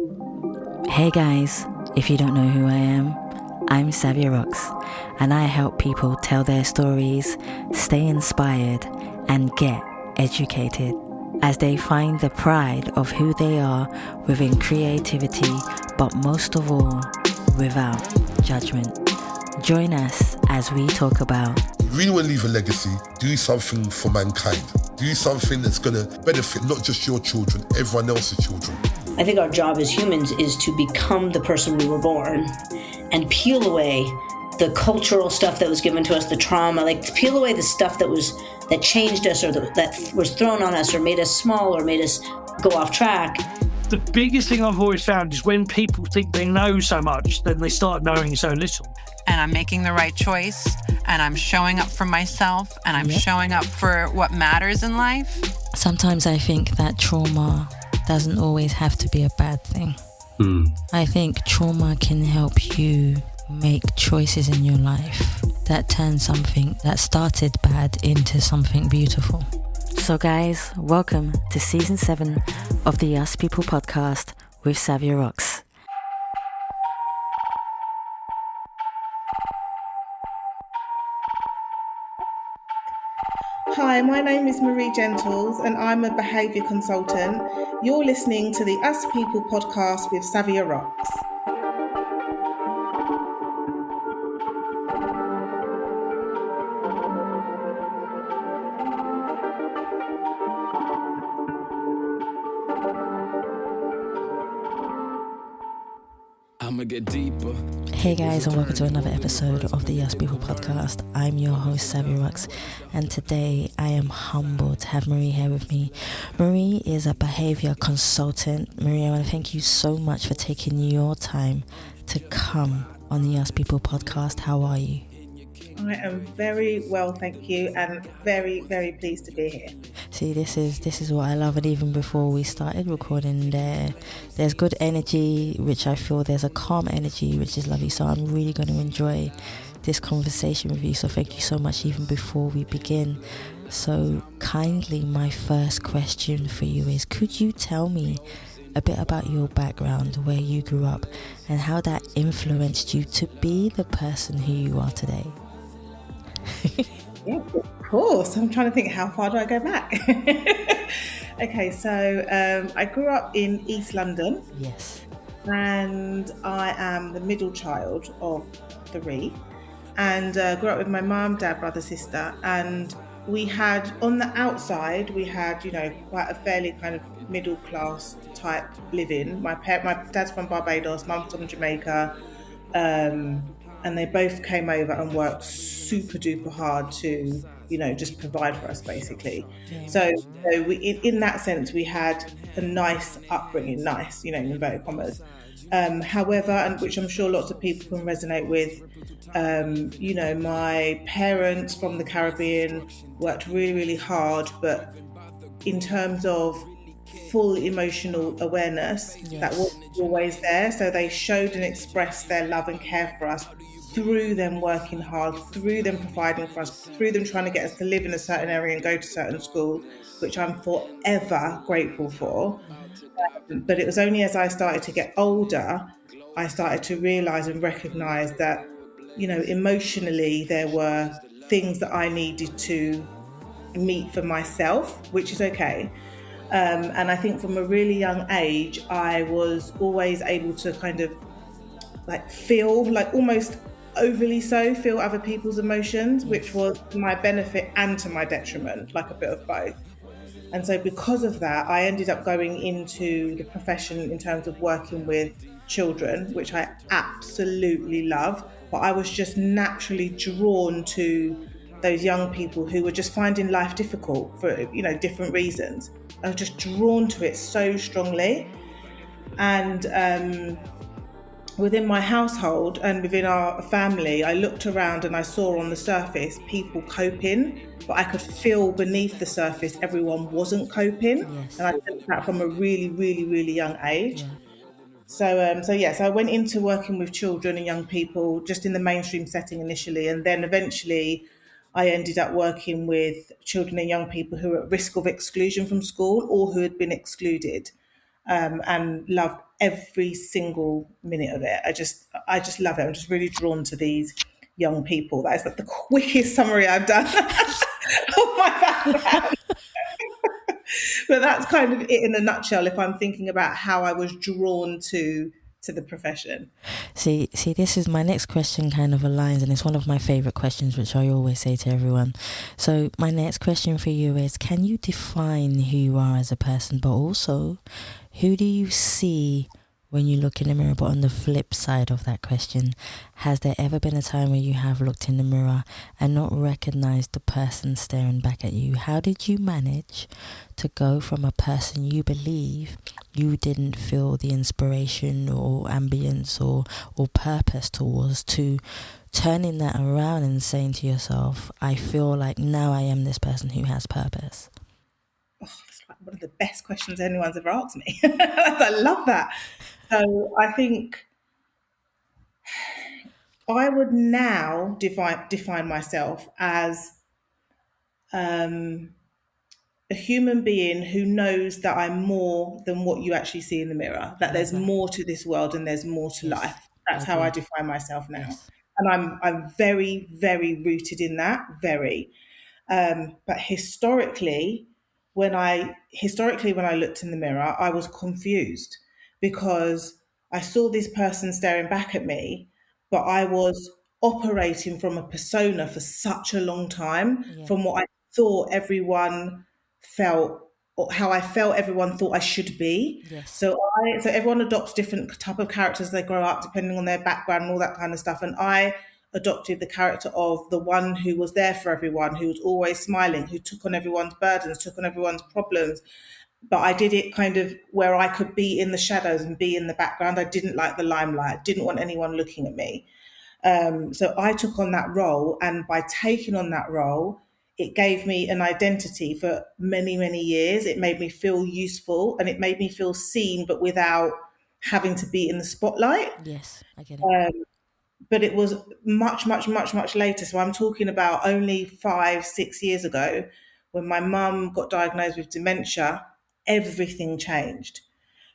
Hey guys, if you don't know who I am, I'm Savia Rocks, and I help people tell their stories, stay inspired, and get educated as they find the pride of who they are within creativity, but most of all, without judgment. Join us as we talk about You really want to leave a legacy, do something for mankind. Do something that's going to benefit not just your children, everyone else's children. I think our job as humans is to become the person we were born and peel away the cultural stuff that was given to us, the trauma, like peel away the stuff that changed us or that was thrown on us or made us small or made us go off track. The biggest thing I've always found is when people think they know so much, then they start knowing so little. And I'm making the right choice, and I'm showing up for myself, and I'm showing up for what matters in life. Sometimes I think that trauma doesn't always have to be a bad thing. I think trauma can help you make choices in your life that turn something that started bad into something beautiful. So guys, welcome to season 7 of the Us People podcast with Savia Rocks. Hi, my name is Marie Gentles and I'm a behaviour consultant. You're listening to the Us People podcast with Savia Rocks. Hey guys, and welcome to another episode of the Us People podcast. I'm your host, Savia Rocks, and today I am humbled to have Marie here with me. Marie is a behaviour consultant. Marie, I want to thank you so much for taking your time to come on the Us People podcast. How are you? I am very well, thank you, and very, very pleased to be here. See, this is what I love, and even before we started recording, there's good energy, which I feel there's a calm energy, which is lovely. So I'm really going to enjoy this conversation with you. So thank you so much, even before we begin. So kindly, my first question for you is: could you tell me a bit about your background, where you grew up, and how that influenced you to be the person who you are today? Yeah, of course. I'm trying to think, how far do I go back? Okay, so I grew up in East London. Yes. And I am the middle child of 3. And grew up with my mum, dad, brother, sister. And we had, on the outside, we had, quite a fairly kind of middle class type living. My dad's from Barbados, mum's from Jamaica. And they both came over and worked super duper hard to, just provide for us, basically. Yeah. So we, in that sense, we had a nice upbringing, nice, in inverted commas. However, and which I'm sure lots of people can resonate with, my parents from the Caribbean worked really, really hard, but in terms of full emotional awareness, that wasn't always there. So they showed and expressed their love and care for us through them working hard, through them providing for us, through them trying to get us to live in a certain area and go to certain schools, which I'm forever grateful for. But it was only as I started to get older, I started to realise and recognise that, emotionally there were things that I needed to meet for myself, which is okay. And I think from a really young age, I was always able to kind of feel, almost overly so, feel other people's emotions, which was to my benefit and to my detriment, like a bit of both. And so because of that, I ended up going into the profession in terms of working with children, which I absolutely love. But I was just naturally drawn to those young people who were just finding life difficult for, different reasons. I was just drawn to it so strongly. And within my household and within our family, I looked around and I saw on the surface people coping, but I could feel beneath the surface everyone wasn't coping. Yes. And I did that from a really, really, really young age. Yeah. So I went into working with children and young people just in the mainstream setting initially, and then eventually I ended up working with children and young people who were at risk of exclusion from school or who had been excluded, and loved every single minute of it. I just love it. I'm just really drawn to these young people. That is like the quickest summary I've done of my background. But that's kind of it in a nutshell, if I'm thinking about how I was drawn to the profession. See, this is my next question, kind of aligns, and it's one of my favorite questions, which I always say to everyone. So my next question for you is, can you define who you are as a person, but also who do you see when you look in the mirror? But on the flip side of that question, has there ever been a time where you have looked in the mirror and not recognized the person staring back at you? How did you manage to go from a person you believe you didn't feel the inspiration or ambience or purpose towards, to turning that around and saying to yourself, I feel like now I am this person who has purpose? Oh, it's like one of the best questions anyone's ever asked me. I love that. So I think I would now define myself as a human being who knows that I'm more than what you actually see in the mirror, that there's more to this world and there's more to life. That's how I define myself now. Yes. And I'm very, very rooted in that, very. But historically, when I looked in the mirror, I was confused because I saw this person staring back at me, but I was operating from a persona for such a long time, from what I thought everyone felt, or how I felt everyone thought I should be. Yes. So everyone adopts different type of characters as they grow up, depending on their background and all that kind of stuff. And I adopted the character of the one who was there for everyone, who was always smiling, who took on everyone's burdens, took on everyone's problems. But I did it kind of where I could be in the shadows and be in the background. I didn't like the limelight, didn't want anyone looking at me. So I took on that role, and by taking on that role, it gave me an identity for many, many years. It made me feel useful and it made me feel seen, but without having to be in the spotlight. Yes, I get it. But it was much, much, much, much later. So I'm talking about only 5-6 years ago, when my mum got diagnosed with dementia, everything changed.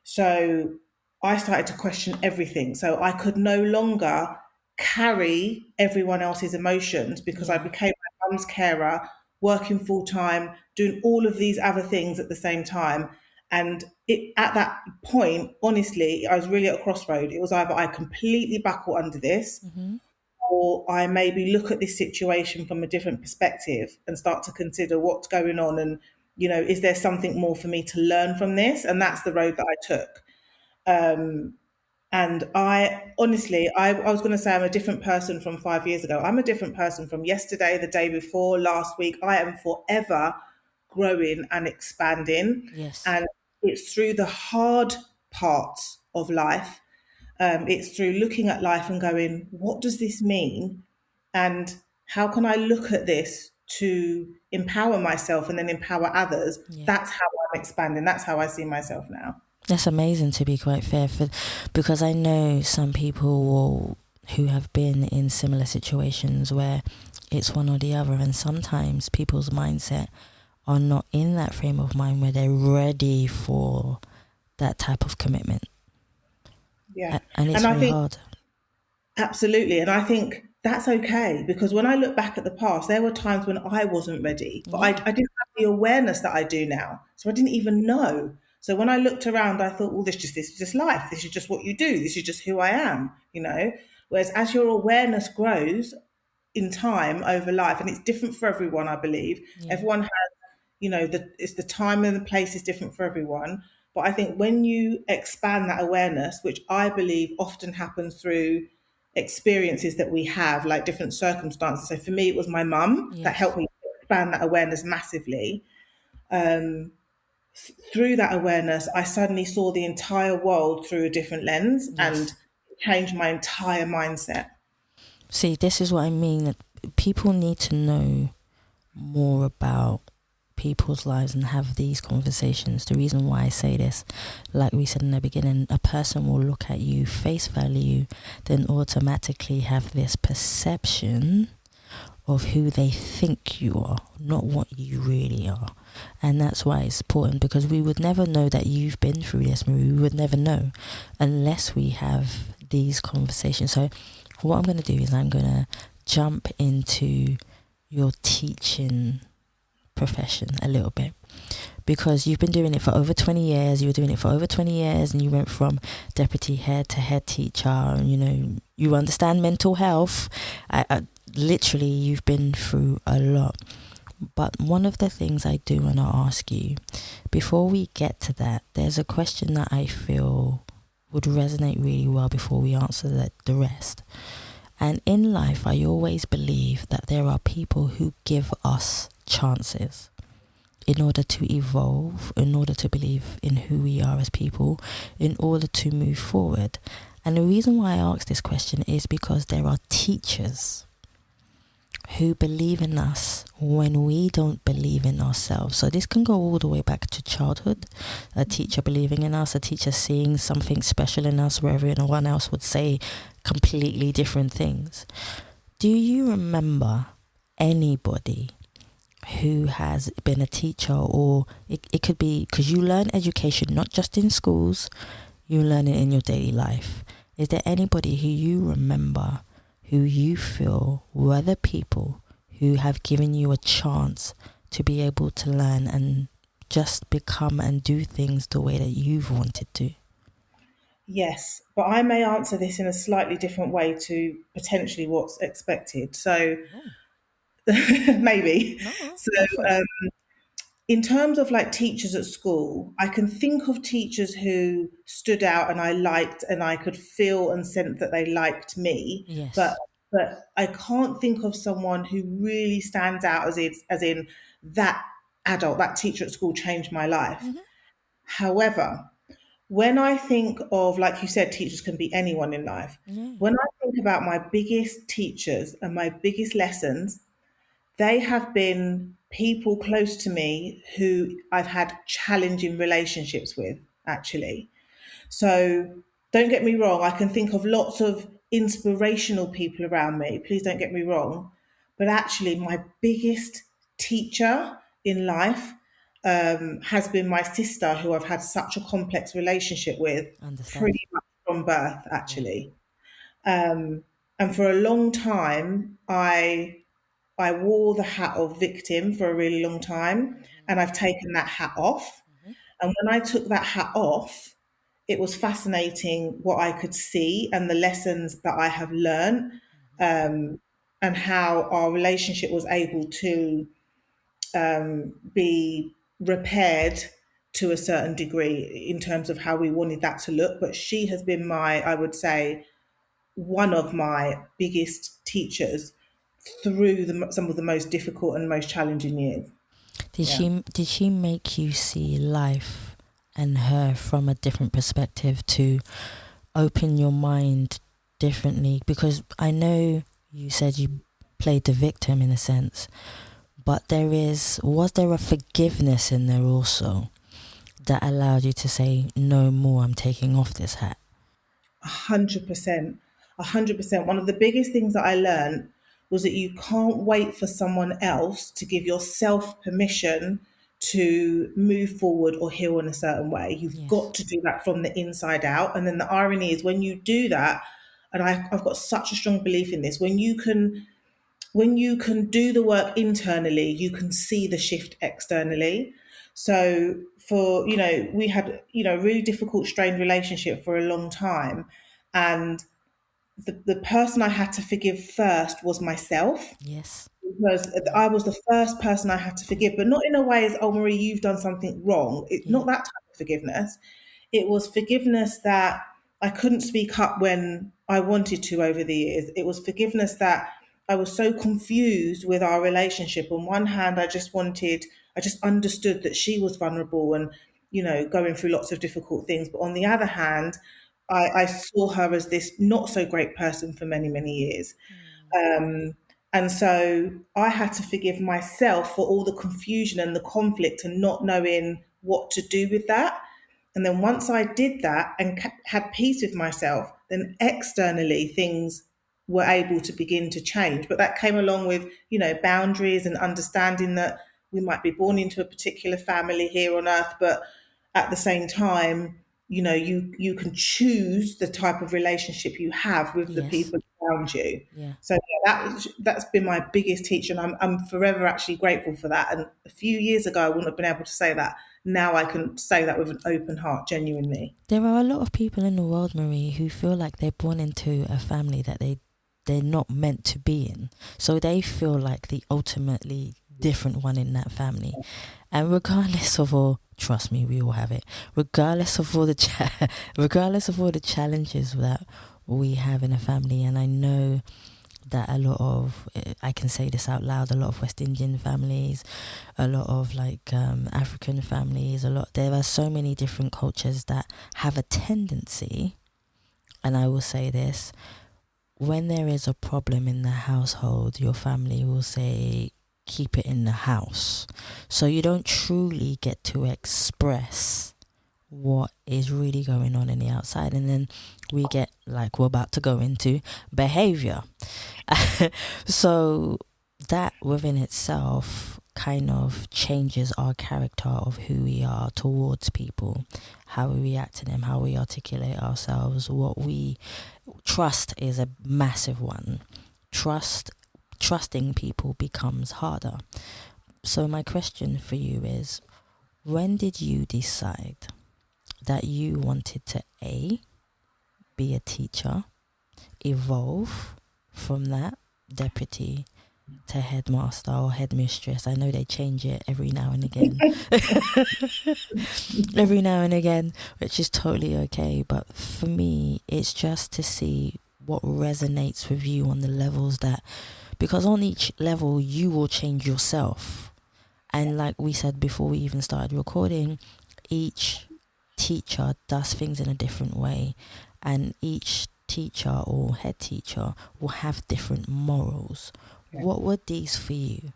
So I started to question everything. So I could no longer carry everyone else's emotions because I became my mum's carer, working full time, doing all of these other things at the same time. And at that point, honestly, I was really at a crossroad. It was either I completely buckle under this, or I maybe look at this situation from a different perspective and start to consider what's going on. And, you know, is there something more for me to learn from this? And that's the road that I took. And I honestly, I was going to say I'm a different person from 5 years ago. I'm a different person from yesterday, the day before, last week. I am forever growing and expanding. Yes. And it's through the hard parts of life. It's through looking at life and going, what does this mean? And how can I look at this to empower myself and then empower others? That's how I'm expanding. That's how I see myself now. That's amazing, to be quite fair, because I know some people who have been in similar situations where it's one or the other, and sometimes people's mindset are not in that frame of mind where they're ready for that type of commitment. Yeah. And it's really hard. Absolutely. And I think that's okay, because when I look back at the past, there were times when I wasn't ready, but I didn't have the awareness that I do now. So I didn't even know. So when I looked around, I thought, well, this is just life. This is just what you do. This is just who I am, you know. Whereas as your awareness grows in time over life, and it's different for everyone, I believe. Everyone has, you know, it's the time and the place is different for everyone. But I think when you expand that awareness, which I believe often happens through experiences that we have, like different circumstances. So for me, it was my mum that helped me expand that awareness massively. Through that awareness, I suddenly saw the entire world through a different lens and changed my entire mindset. See, this is what I mean. That people need to know more about people's lives and have these conversations. The reason why I say this, like we said in the beginning, a person will look at you face value, then automatically have this perception of who they think you are, not what you really are. And that's why it's important, because we would never know that you've been through this, Marie. We would never know unless we have these conversations. So what I'm going to do is I'm going to jump into your teaching profession a little bit, because you've been doing it for over 20 years. You were doing it for over 20 years, and you went from deputy head to head teacher, and you understand mental health. Literally, you've been through a lot. But one of the things I do want to ask you, before we get to that, there's a question that I feel would resonate really well before we answer the rest. And in life, I always believe that there are people who give us chances in order to evolve, in order to believe in who we are as people, in order to move forward. And the reason why I ask this question is because there are teachers who believe in us when we don't believe in ourselves. So this can go all the way back to childhood. A teacher believing in us, a teacher seeing something special in us where everyone else would say completely different things. Do you remember anybody who has been a teacher, or it could be, because you learn education not just in schools, you learn it in your daily life. Is there anybody who you remember who you feel were the people who have given you a chance to be able to learn and just become and do things the way that you've wanted to? Yes, but I may answer this in a slightly different way to potentially what's expected. So maybe. No, So go for it. in terms of like teachers at school, I can think of teachers who stood out and I liked, and I could feel and sense that they liked me. Yes. But I can't think of someone who really stands out as in that adult, that teacher at school changed my life. Mm-hmm. However, when I think of, like you said, teachers can be anyone in life. Yeah. When I think about my biggest teachers and my biggest lessons, they have been people close to me who I've had challenging relationships with, actually. So don't get me wrong, I can think of lots of inspirational people around me. Please don't get me wrong. But actually, my biggest teacher in life has been my sister, who I've had such a complex relationship with Understand. pretty much from birth, Yeah. actually. And for a long time, I wore the hat of victim for a really long time, and I've taken that hat off. And when I took that hat off, it was fascinating what I could see and the lessons that I have learned, and how our relationship was able to be repaired to a certain degree in terms of how we wanted that to look. But she has been I would say, one of my biggest teachers through some of the most difficult and most challenging years. Did she make you see life and her from a different perspective, to open your mind differently? Because I know you said you played the victim in a sense, but was there a forgiveness in there also that allowed you to say, no more, I'm taking off this hat? 100%. 100%. One of the biggest things that I learned was that you can't wait for someone else to give yourself permission to move forward or heal in a certain way. You've Yes. got to do that from the inside out. And then the irony is, when you do that, and I've got such a strong belief in this, when you can do the work internally, you can see the shift externally. So we had, a really difficult, strained relationship for a long time. And the person I had to forgive first was myself, Yes. because I was the first person I had to forgive, but not in a way as, oh, Marie, you've done something wrong. It's Yeah. not that type of forgiveness. It was forgiveness that I couldn't speak up when I wanted to over the years. It was forgiveness that I was so confused with our relationship. On one hand, I just understood that she was vulnerable and, going through lots of difficult things. But on the other hand, I saw her as this not so great person for many, many years. And so I had to forgive myself for all the confusion and the conflict and not knowing what to do with that. And then once I did that and had peace with myself, then externally things were able to begin to change. But that came along with, boundaries and understanding that we might be born into a particular family here on earth, but at the same time, you can choose the type of relationship you have with the Yes. people around you. Yeah. So that's been my biggest teacher, and I'm forever actually grateful for that. And a few years ago, I wouldn't have been able to say that. Now I can say that with an open heart, genuinely. There are a lot of people in the world, Marie, who feel like they're born into a family that they're not meant to be in. So they feel like the ultimately different one in that family. And regardless of all, trust me, we all have it. Regardless of all the challenges that we have in a family, and I know that a lot of, I can say this out loud, a lot of West Indian families, a lot of African families, there are so many different cultures that have a tendency, and I will say this, when there is a problem in the household, your family will say, keep it in the house. So you don't truly get to express what is really going on in the outside. And then we get, like we're about to go into, behavior. So that within itself kind of changes our character of who we are towards people, how we react to them, how we articulate ourselves, what we trust is a massive one. Trusting people becomes harder. So my question for you is, when did you decide that you wanted to be a teacher, evolve from that deputy to headmaster or headmistress? I know they change it every now and again. Every now and again, which is totally okay. But for me, it's just to see what resonates with you on the levels because on each level, you will change yourself. And like we said before we even started recording, each teacher does things in a different way, and each teacher or head teacher will have different morals. Yeah. What were these for you?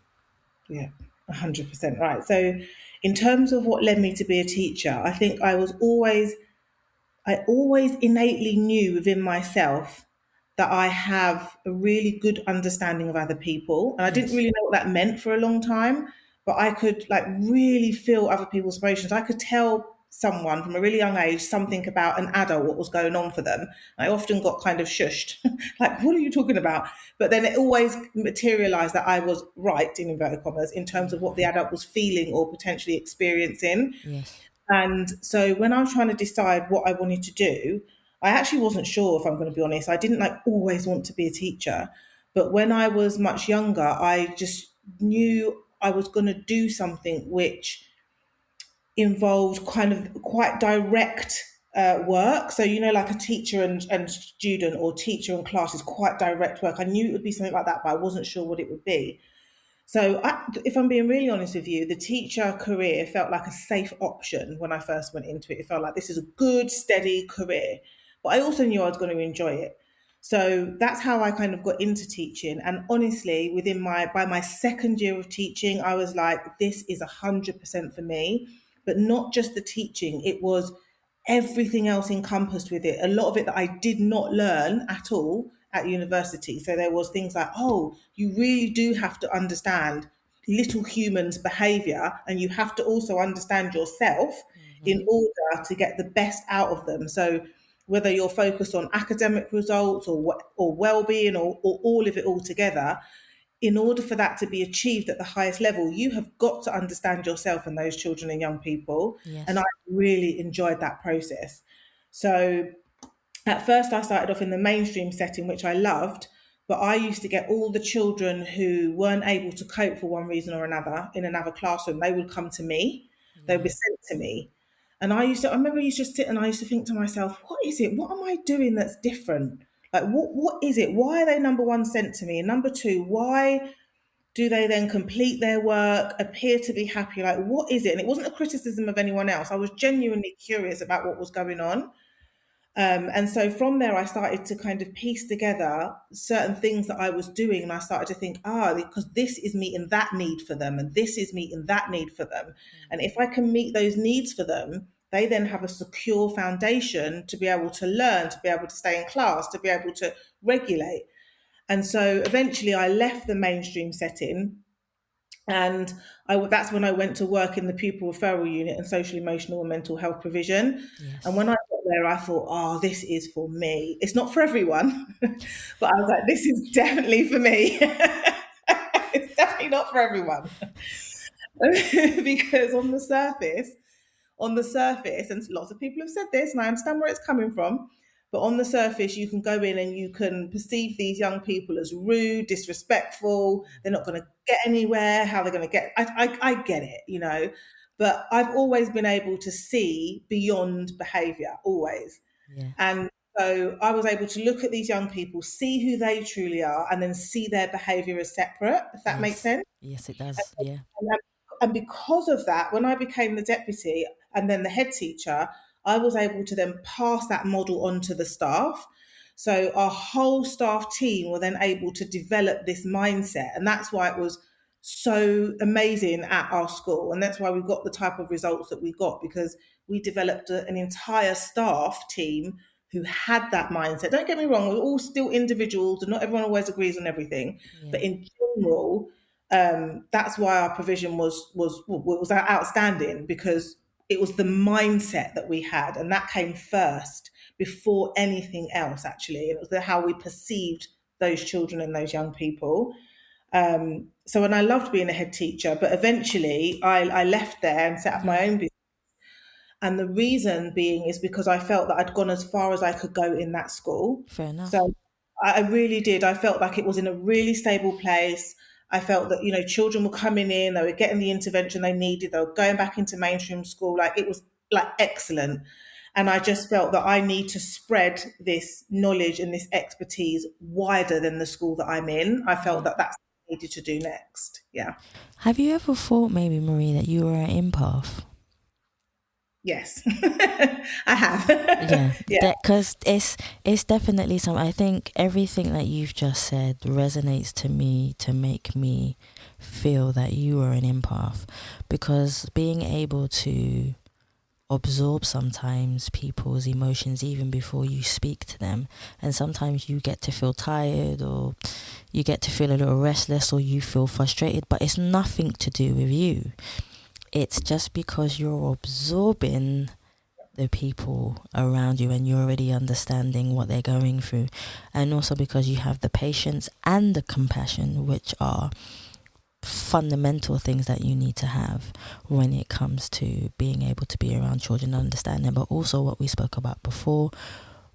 Yeah, 100% right. So in terms of what led me to be a teacher, I think I always innately knew within myself that I have a really good understanding of other people. And I didn't really know what that meant for a long time, but I could really feel other people's emotions. I could tell someone from a really young age something about an adult, what was going on for them. I often got kind of shushed, like, what are you talking about? But then it always materialized that I was right, in inverted commas, in terms of what the adult was feeling or potentially experiencing. Yes. And so when I was trying to decide what I wanted to do, I actually wasn't sure, if I'm going to be honest. I didn't always want to be a teacher. But when I was much younger, I just knew I was going to do something which involved kind of quite direct work. So, like a teacher and student, or teacher and class is quite direct work. I knew it would be something like that, but I wasn't sure what it would be. So if I'm being really honest with you, the teacher career felt like a safe option when I first went into it. It felt like this is a good, steady career. But I also knew I was going to enjoy it. So that's how I kind of got into teaching. And honestly, by my second year of teaching, I was like, this is 100% for me. But not just the teaching, it was everything else encompassed with it. A lot of it that I did not learn at all at university. So there was things like, oh, you really do have to understand little humans' behavior, and you have to also understand yourself in order to get the best out of them. So whether you're focused on academic results or well-being or all of it all together, in order for that to be achieved at the highest level, you have got to understand yourself and those children and young people. Yes. And I really enjoyed that process. So at first I started off in the mainstream setting, which I loved, but I used to get all the children who weren't able to cope for one reason or another in another classroom. They would come to me, they would be sent to me. And I remember I used to sit and I used to think to myself, what is it? What am I doing that's different? Like, what is it? Why are they, number one, sent to me? And number two, why do they then complete their work, appear to be happy? Like, what is it? And it wasn't a criticism of anyone else. I was genuinely curious about what was going on. And so from there, I started to kind of piece together certain things that I was doing. And I started to think, because this is meeting that need for them, and this is meeting that need for them. And if I can meet those needs for them, they then have a secure foundation to be able to learn, to be able to stay in class, to be able to regulate. And so eventually I left the mainstream setting, and that's when I went to work in the pupil referral unit and social, emotional and mental health provision. Yes. And when I got there, I thought, oh, this is for me. It's not for everyone, but I was like, this is definitely for me. It's definitely not for everyone. Because on the surface, and lots of people have said this, and I understand where it's coming from, but on the surface, you can go in and you can perceive these young people as rude, disrespectful. They're not going to get anywhere. How they're going to get? I get it, you know, but I've always been able to see beyond behaviour, always. Yeah. And so I was able to look at these young people, see who they truly are, and then see their behaviour as separate, if that makes sense. Yes, it does. Yeah. And because of that, when I became the deputy and then the head teacher, I was able to then pass that model on to the staff. So our whole staff team were then able to develop this mindset. And that's why it was so amazing at our school. And that's why we got the type of results that we got, because we developed an entire staff team who had that mindset. Don't get me wrong, we're all still individuals and not everyone always agrees on everything. Yeah. But in general, that's why our provision was outstanding, because it was the mindset that we had, and that came first before anything else, actually. It was how we perceived those children and those young people. So, and I loved being a head teacher, but eventually I left there and set up my own business. And the reason being is because I felt that I'd gone as far as I could go in that school. Fair enough. So I really did. I felt like it was in a really stable place. I felt that, you know, children were coming in, they were getting the intervention they needed, they were going back into mainstream school. Like, it was like excellent. And I just felt that I need to spread this knowledge and this expertise wider than the school that I'm in. I felt that that's what I needed to do next. Yeah. Have you ever thought, maybe, Marie, that you were an empath? Yes, I have. Yeah, because it's definitely something. I think everything that you've just said resonates to me to make me feel that you are an empath, because being able to absorb sometimes people's emotions even before you speak to them, and sometimes you get to feel tired, or you get to feel a little restless, or you feel frustrated, but it's nothing to do with you. It's just because you're absorbing the people around you and you're already understanding what they're going through, and also because you have the patience and the compassion, which are fundamental things that you need to have when it comes to being able to be around children and understand them, but also what we spoke about before,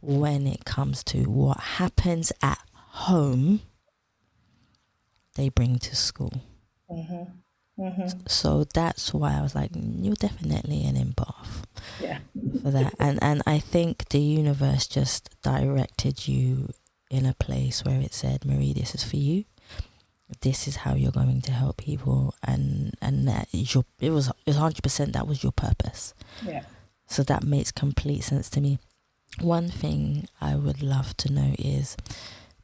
when it comes to what happens at home, they bring to school. So that's why I was like, you're definitely an empath. Yeah. For that. And I think the universe just directed you in a place where it said, Marie, this is for you. This is how you're going to help people, and that is it was 100% that was your purpose. Yeah. So that makes complete sense to me. One thing I would love to know is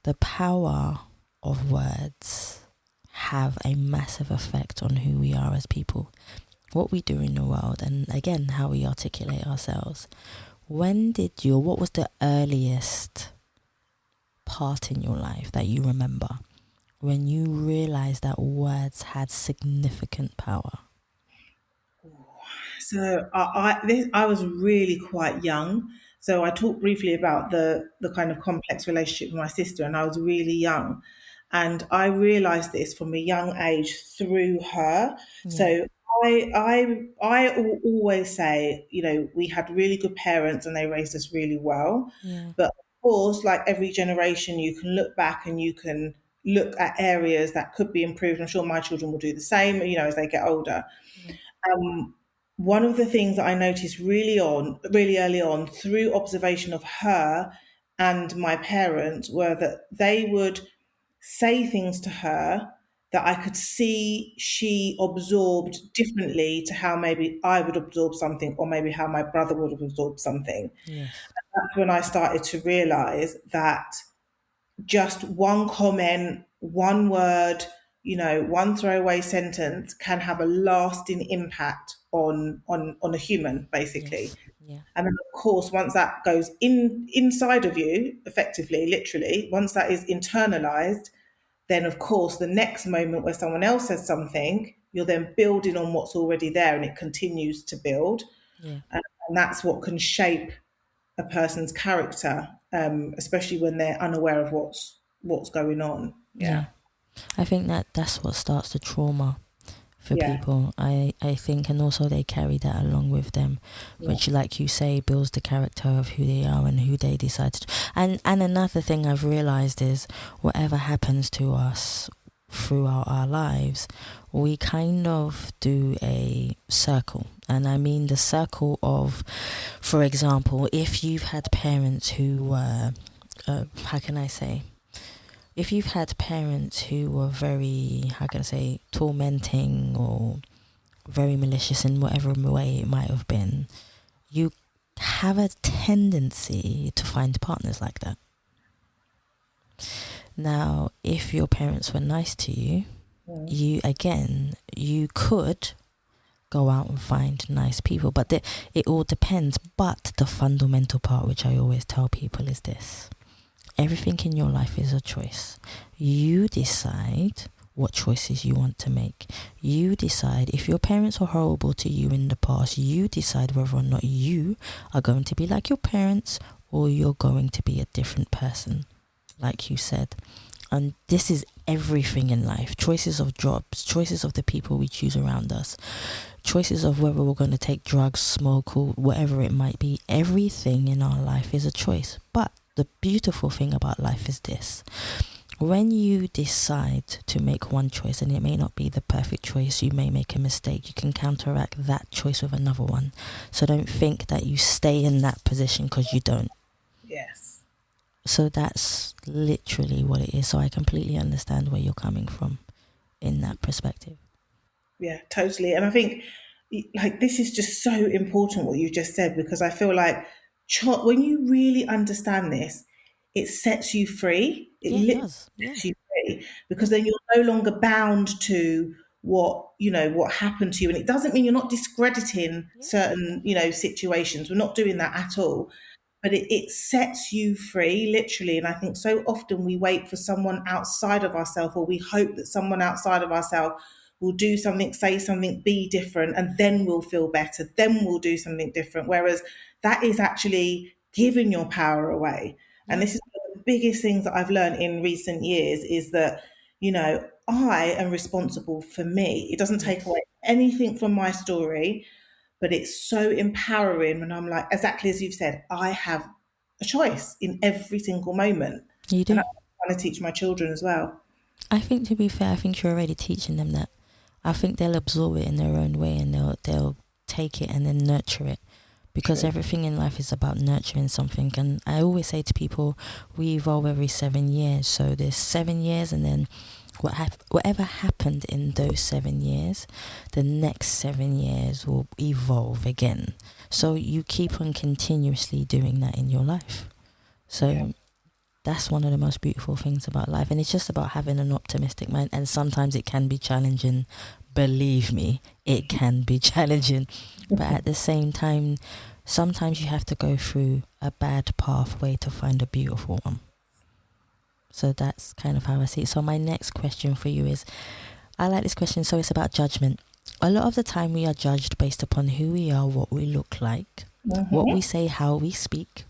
the power of words have a massive effect on who we are as people, what we do in the world, and again how we articulate ourselves. What was the earliest part in your life that you remember when you realized that words had significant power? So I was really quite young. So I talked briefly about the kind of complex relationship with my sister, and I was really young. And I realized this from a young age through her. Yeah. So I always say, you know, we had really good parents and they raised us really well. Yeah. But of course, like every generation, you can look back and you can look at areas that could be improved. I'm sure my children will do the same, you know, as they get older. Yeah. One of the things that I noticed really early on through observation of her and my parents were that they would say things to her that I could see she absorbed differently to how maybe I would absorb something, or maybe how my brother would have absorbed something. Yes. And that's when I started to realize that just one comment, one word, you know, one throwaway sentence can have a lasting impact on a human, basically. Yeah. And then, of course, once that goes inside of you, effectively, literally, once that is internalized, then of course, the next moment where someone else says something, you're then building on what's already there, and it continues to build. Yeah. And that's what can shape a person's character, especially when they're unaware of what's going on. Yeah. I think that's what starts the trauma for Yeah. people. I think, and also they carry that along with them, which, like you say, builds the character of who they are and who they decide to. And another thing I've realized is whatever happens to us throughout our lives, we kind of do a circle. And I mean the circle of, for example, if you've had parents who were, how can I say, if you've had parents who were very, how can I say, tormenting or very malicious in whatever way it might have been, you have a tendency to find partners like that. Now, if your parents were nice to you, you could go out and find nice people, but it all depends. But the fundamental part, which I always tell people, is this: everything in your life is a choice. You decide what choices you want to make. You decide if your parents were horrible to you in the past. You decide whether or not you are going to be like your parents or you're going to be a different person, like you said. And this is everything in life. Choices of jobs, choices of the people we choose around us, choices of whether we're going to take drugs, smoke, or whatever it might be. Everything in our life is a choice. But the beautiful thing about life is this: when you decide to make one choice, and it may not be the perfect choice, you may make a mistake, you can counteract that choice with another one. So don't think that you stay in that position, because you don't. Yes. So that's literally what it is. So I completely understand where you're coming from in that perspective. Yeah, totally. And I think like this is just so important what you just said, because I feel like when you really understand this, it sets you free. It Yeah, it literally does. Yeah. sets you free, because then you're no longer bound to what happened to you. And it doesn't mean you're not discrediting certain, situations. We're not doing that at all. But it sets you free, literally. And I think so often we wait for someone outside of ourselves, or we hope that someone outside of ourselves will do something, say something, be different, and then we'll feel better. Then we'll do something different. Whereas that is actually giving your power away. And this is one of the biggest things that I've learned in recent years, is that, I am responsible for me. It doesn't take away anything from my story. But it's so empowering when I'm like, exactly as you've said, I have a choice in every single moment. You do. And that's what I'm trying to teach my children as well. I think, to be fair, I think you're already teaching them that. I think they'll absorb it in their own way, and they'll take it and then nurture it, because everything in life is about nurturing something. And I always say to people, we evolve every 7 years. So there's 7 years, and then whatever happened in those 7 years, the next 7 years will evolve again. So you keep on continuously doing that in your life. So that's one of the most beautiful things about life. And it's just about having an optimistic mind. And sometimes it can be challenging. Believe me, it can be challenging. But at the same time, sometimes you have to go through a bad pathway to find a beautiful one. So that's kind of how I see it. So my next question for you is, I like this question. So it's about judgment. A lot of the time we are judged based upon who we are, what we look like, what we say, how we speak,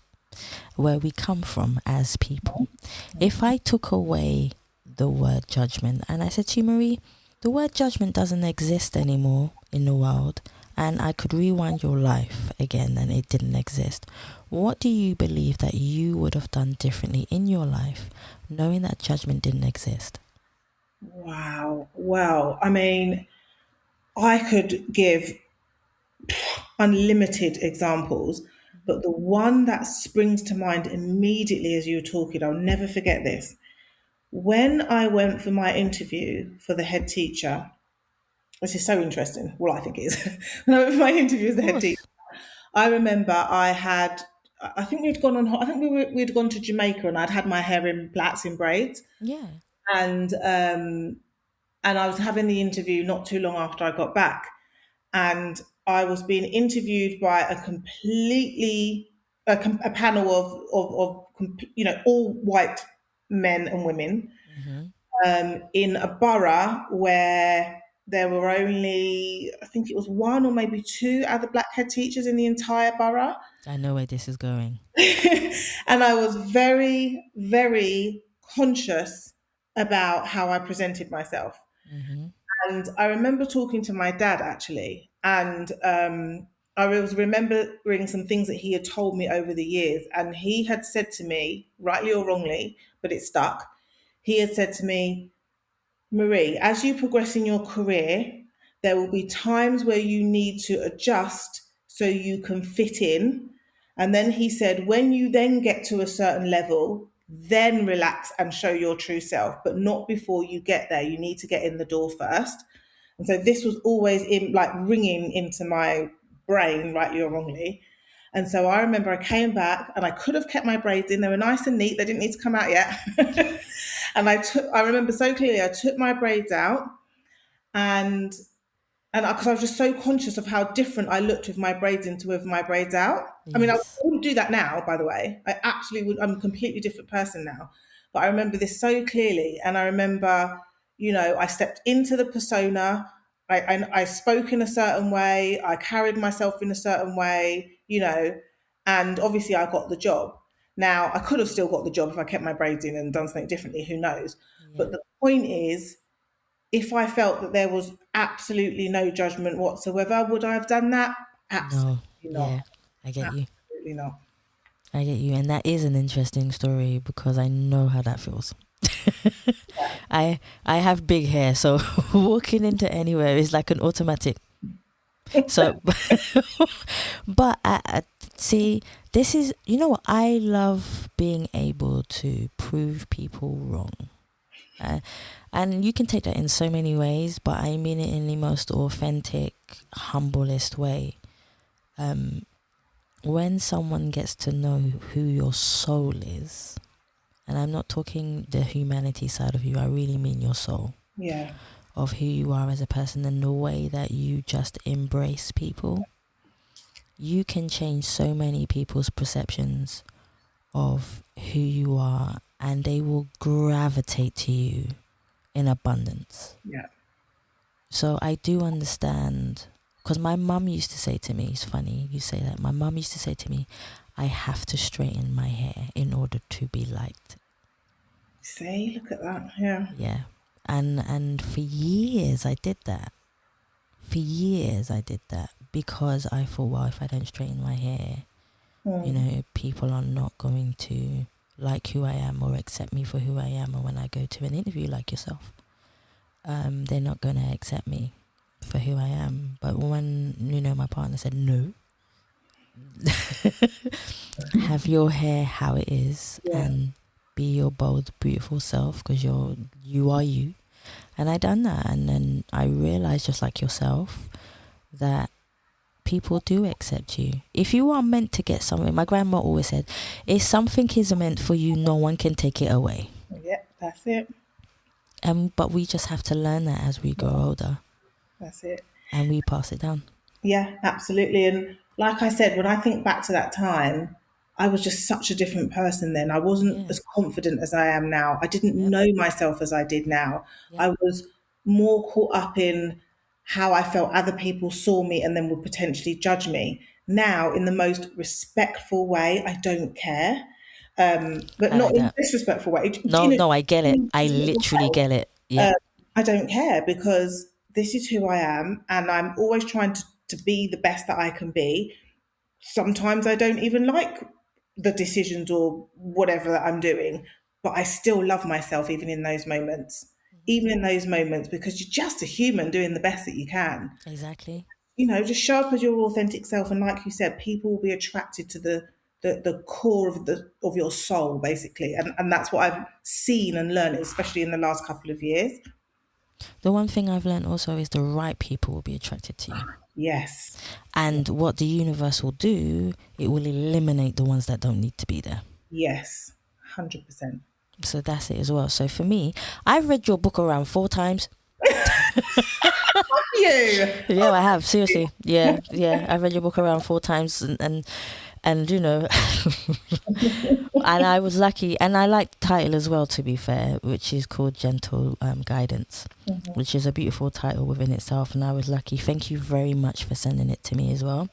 where we come from as people. If I took away the word judgment and I said to you, Marie, the word judgment doesn't exist anymore in the world, and I could rewind your life again and it didn't exist, what do you believe that you would have done differently in your life, knowing that judgment didn't exist? Wow. Well, I mean, I could give unlimited examples, but the one that springs to mind immediately as you were talking, I'll never forget this. When I went for my interview for the head teacher, which is so interesting, well, I think it is. When I went for my interview as the head teacher, I remember I think we'd gone to Jamaica, and I'd had my hair in plaits, in braids. Yeah. And I was having the interview not too long after I got back. And I was being interviewed by a panel of all white men and women, in a borough where there were only, I think it was one or maybe two other black head teachers in the entire borough. I know where this is going. And I was very, very conscious about how I presented myself. And I remember talking to my dad actually, and I was remembering some things that he had told me over the years. And he had said to me, rightly or wrongly, but it stuck. He had said to me, Marie, as you progress in your career, there will be times where you need to adjust so you can fit in. And then he said, when you then get to a certain level, then relax and show your true self, but not before you get there. You need to get in the door first. And so this was always ringing into my brain, rightly or wrongly. And so I remember I came back and I could have kept my braids in. They were nice and neat. They didn't need to come out yet. And I remember so clearly, I took my braids out and because I was just so conscious of how different I looked with my braids in to with my braids out. Yes. I mean, I wouldn't do that now, by the way. I absolutely would. I'm a completely different person now. But I remember this so clearly. And I remember, I stepped into the persona. I spoke in a certain way. I carried myself in a certain way, and obviously I got the job. Now, I could have still got the job if I kept my braids in and done something differently, who knows? Yeah. But the point is, if I felt that there was absolutely no judgment whatsoever, would I have done that? Absolutely not. Yeah, I get you. Absolutely not. I get you. And that is an interesting story because I know how that feels. I have big hair, so walking into anywhere is like an automatic. So, but see, this is, what, I love being able to prove people wrong. And you can take that in so many ways, but I mean it in the most authentic, humblest way. When someone gets to know who your soul is, and I'm not talking the humanity side of you, I really mean your soul. Yeah. Of who you are as a person and the way that you just embrace people, you can change so many people's perceptions of who you are, and they will gravitate to you in abundance. Yeah. So I do understand, because my mum used to say to me, it's funny you say that, my mum used to say to me, I have to straighten my hair in order to be liked. See, look at that. Yeah. Yeah. And for years I did that. Because I thought, well, if I don't straighten my hair, people are not going to like who I am or accept me for who I am. Or when I go to an interview like yourself, they're not going to accept me for who I am. But when, my partner said, no, have your hair how it is, and be your bold, beautiful self, because you are you. And I done that, and then I realized, just like yourself, that people do accept you. If you are meant to get something, my grandma always said, if something is meant for you, no one can take it away. Yeah, that's it. But we just have to learn that as we grow older. That's it. And we pass it down. Yeah, absolutely. And like I said, when I think back to that time, I was just such a different person then. I wasn't as confident as I am now. I didn't know myself as I did now. I was more caught up in how I felt other people saw me and then would potentially judge me. Now, in the most respectful way, I don't care. But not in a disrespectful way. No, I get it. I literally get it. Yeah. I don't care, because this is who I am, and I'm always trying to be the best that I can be. Sometimes I don't even like the decisions or whatever that I'm doing, but I still love myself even in those moments. Because you're just a human doing the best that you can. Exactly. Just show up as your authentic self, and like you said, people will be attracted to the core of your soul, basically, and that's what I've seen and learned, especially in the last couple of years. The one thing I've learned also is the right people will be attracted to you. Yes. And what the universe will do, it will eliminate the ones that don't need to be there. Yes, 100%. So that's it as well. So for me, I've read your book around 4 times. You. Yeah, I have, seriously. Yeah, yeah. I've read your book around 4 times, and you know, and I was lucky, and I like the title as well, to be fair, which is called Gentle Guidance, which is a beautiful title within itself, and I was lucky. Thank you very much for sending it to me as well.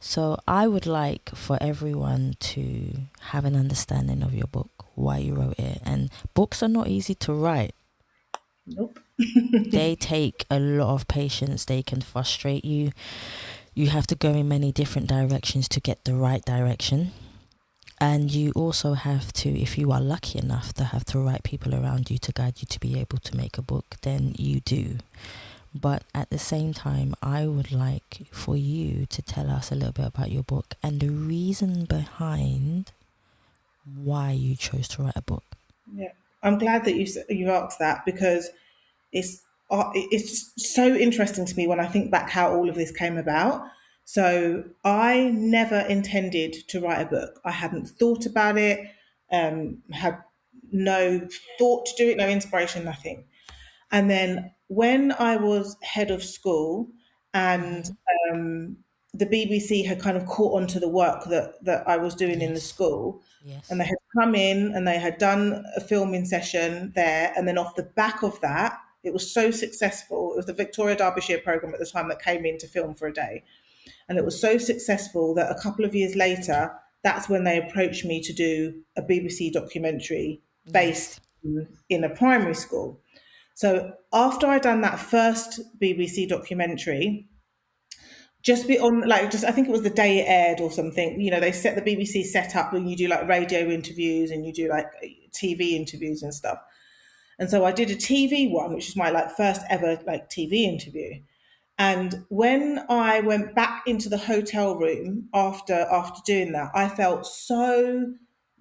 So I would like for everyone to have an understanding of your book, why you wrote it, and books are not easy to write. Nope. They take a lot of patience. They can frustrate you. You have to go in many different directions to get the right direction. And you also have to, if you are lucky enough to have the right people around you to guide you to be able to make a book, then you do. But at the same time, I would like for you to tell us a little bit about your book and the reason behind why you chose to write a book. Yeah, I'm glad that you asked that, because it's just so interesting to me when I think back how all of this came about. So I never intended to write a book. I hadn't thought about it, had no thought to do it, no inspiration, nothing. And then when I was head of school, and the BBC had kind of caught on to the work that I was doing in the school, Yes. and they had come in and they had done a filming session there. And then off the back of that, it was so successful. It was the Victoria Derbyshire programme at the time that came in to film for a day. And it was so successful that a couple of years later, that's when they approached me to do a BBC documentary based in a primary school. So after I'd done that first BBC documentary, I think it was the day it aired or something, they set the BBC set up when you do like radio interviews and you do like TV interviews and stuff. And so I did a TV one, which is my like first ever like TV interview. And when I went back into the hotel room after doing that, I felt so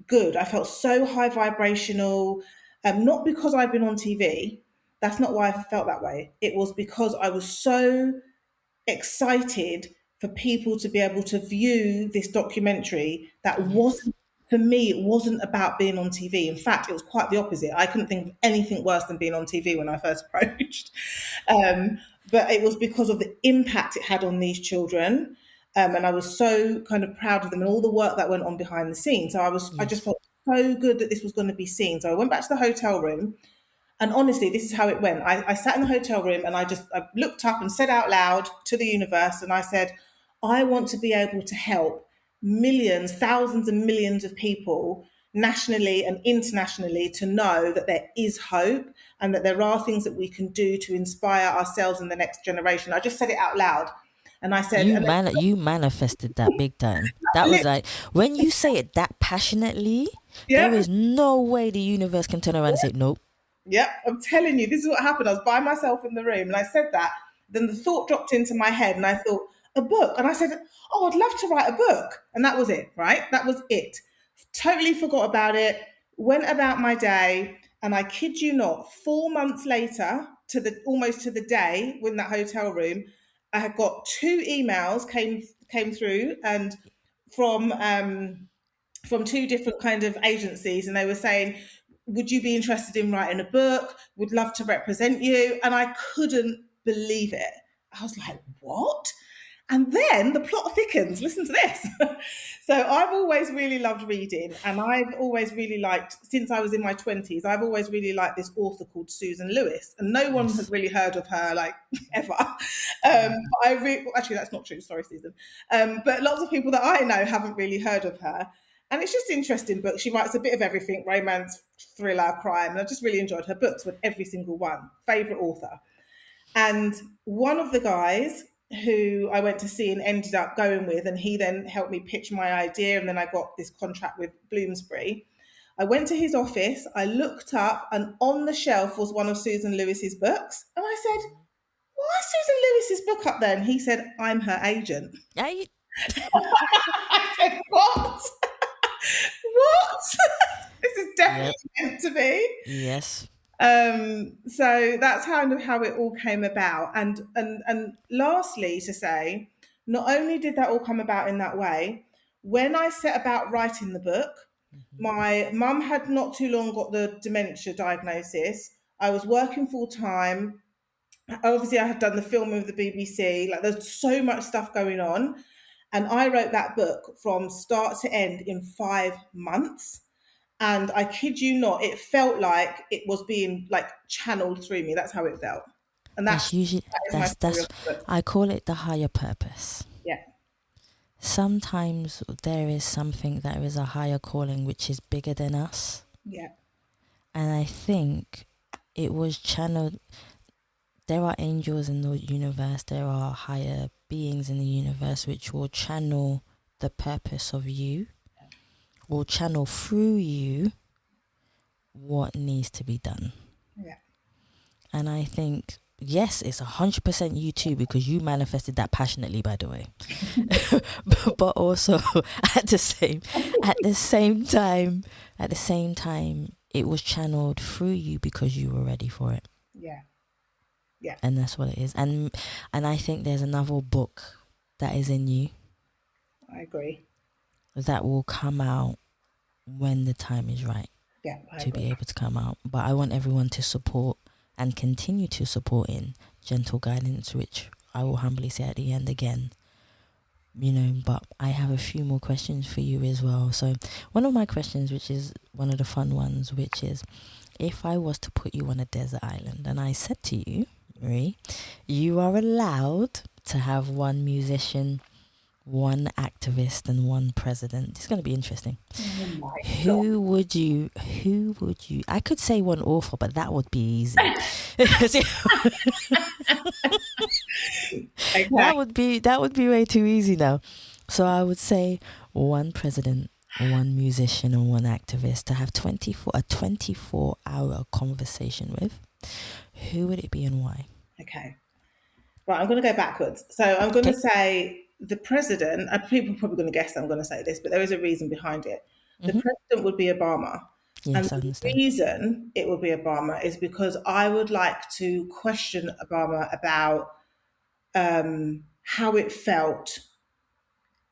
good. I felt so high vibrational, not because I'd been on TV. That's not why I felt that way. It was because I was so excited for people to be able to view this documentary that wasn't, for me, it wasn't about being on TV. In fact, it was quite the opposite. I couldn't think of anything worse than being on TV when I first approached. But it was because of the impact it had on these children. And I was so kind of proud of them and all the work that went on behind the scenes. So I just felt so good that this was going to be seen. So I went back to the hotel room. And honestly, this is how it went. I sat in the hotel room and I looked up and said out loud to the universe, and I said, I want to be able to help millions, thousands and millions of people nationally and internationally to know that there is hope and that there are things that we can do to inspire ourselves and the next generation. I just said it out loud. And I said, you manifested that big time. That was like, when you say it that passionately, there is no way the universe can turn around and say, nope. Yep, I'm telling you, this is what happened. I was by myself in the room and I said that. Then the thought dropped into my head and I thought, a book. And I said, oh, I'd love to write a book. And that was it, right? That was it. Totally forgot about it. Went about my day. And I kid you not, 4 months later, almost to the day, in that hotel room, I had got 2 emails came through, and from 2 different kind of agencies, and they were saying, would you be interested in writing a book? Would love to represent you. And I couldn't believe it. I was like, what? And then the plot thickens. Listen to this. So I've always really loved reading, and I've always really liked, since I was in my 20s, I've always really liked this author called Susan Lewis, and no one has really heard of her, like, ever. Actually, that's not true. Sorry, Susan. But lots of people that I know haven't really heard of her. And it's just interesting book. She writes a bit of everything, romance, thriller, crime. And I just really enjoyed her books, with every single one. Favourite author. And one of the guys who I went to see and ended up going with, and he then helped me pitch my idea, and then I got this contract with Bloomsbury. I went to his office, I looked up, and on the shelf was one of Susan Lewis's books. And I said, why is Susan Lewis's book up there? And he said, I'm her agent. I said, what? What? This is definitely meant to be. Yes. So that's kind of how it all came about. And lastly, to say, not only did that all come about in that way, when I set about writing the book, my mum had not too long got the dementia diagnosis. I was working full time. obviously I have done the film with the BBC. Like there's so much stuff going on. And I wrote that book from start to end in 5 months. And I kid you not, it felt like it was being like channeled through me. That's how it felt. And That's usually that is my story that's of the book. I call it the higher purpose. Yeah. Sometimes there is something that is a higher calling which is bigger than us. Yeah. And I think it was channeled. There are angels in the universe, there are higher beings in the universe which will channel the purpose of you, will channel through you what needs to be done. Yeah. And I think, yes, it's 100% you too, because you manifested that passionately, by the way. but also at the same time, it was channeled through you because you were ready for it. Yeah. Yeah. And that's what it is. And I think there's another book that is in you I agree. that will come out when the time is right. Yeah. To be able to come out. But I want everyone to support and continue to support in Gentle Guidance, which I will humbly say at the end again. But I have a few more questions for you as well. So one of my questions, which is one of the fun ones, which is, if I was to put you on a desert island and I said to you, Marie, you are allowed to have one musician, one activist, and one president. It's going to be interesting. Oh Who would you, I could say one author, but that would be easy. Okay. That would be way too easy now. So I would say one president, one musician, and one activist to have 24-hour conversation with. Who would it be and why? Okay. Right, I'm going to go backwards. So I'm going to say the president, and people are probably going to guess I'm going to say this, but there is a reason behind it. The president would be Obama. Yes, And the reason it would be Obama is because I would like to question Obama about how it felt